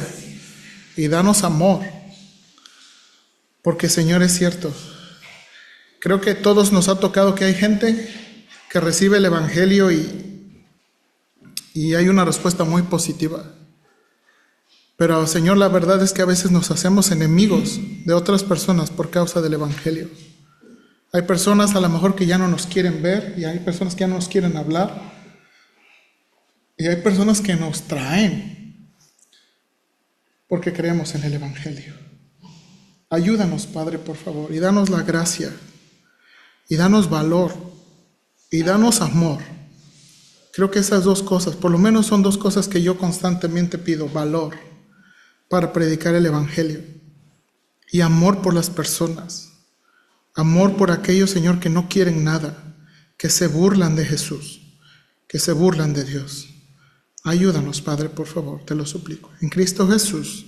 Y danos amor. Porque, Señor, es cierto. Creo que a todos nos ha tocado que hay gente que recibe el Evangelio y hay una respuesta muy positiva. Pero, Señor, la verdad es que a veces nos hacemos enemigos de otras personas por causa del Evangelio. Hay personas a lo mejor que ya no nos quieren ver y hay personas que ya no nos quieren hablar. Y hay personas que nos traen porque creemos en el Evangelio. Ayúdanos, Padre, por favor, y danos la gracia, y danos valor, y danos amor. Creo que esas dos cosas, por lo menos son dos cosas que yo constantemente pido: valor para predicar el Evangelio y amor por las personas. Amor por aquellos, Señor, que no quieren nada, que se burlan de Jesús, que se burlan de Dios. Ayúdanos, Padre, por favor, te lo suplico. En Cristo Jesús.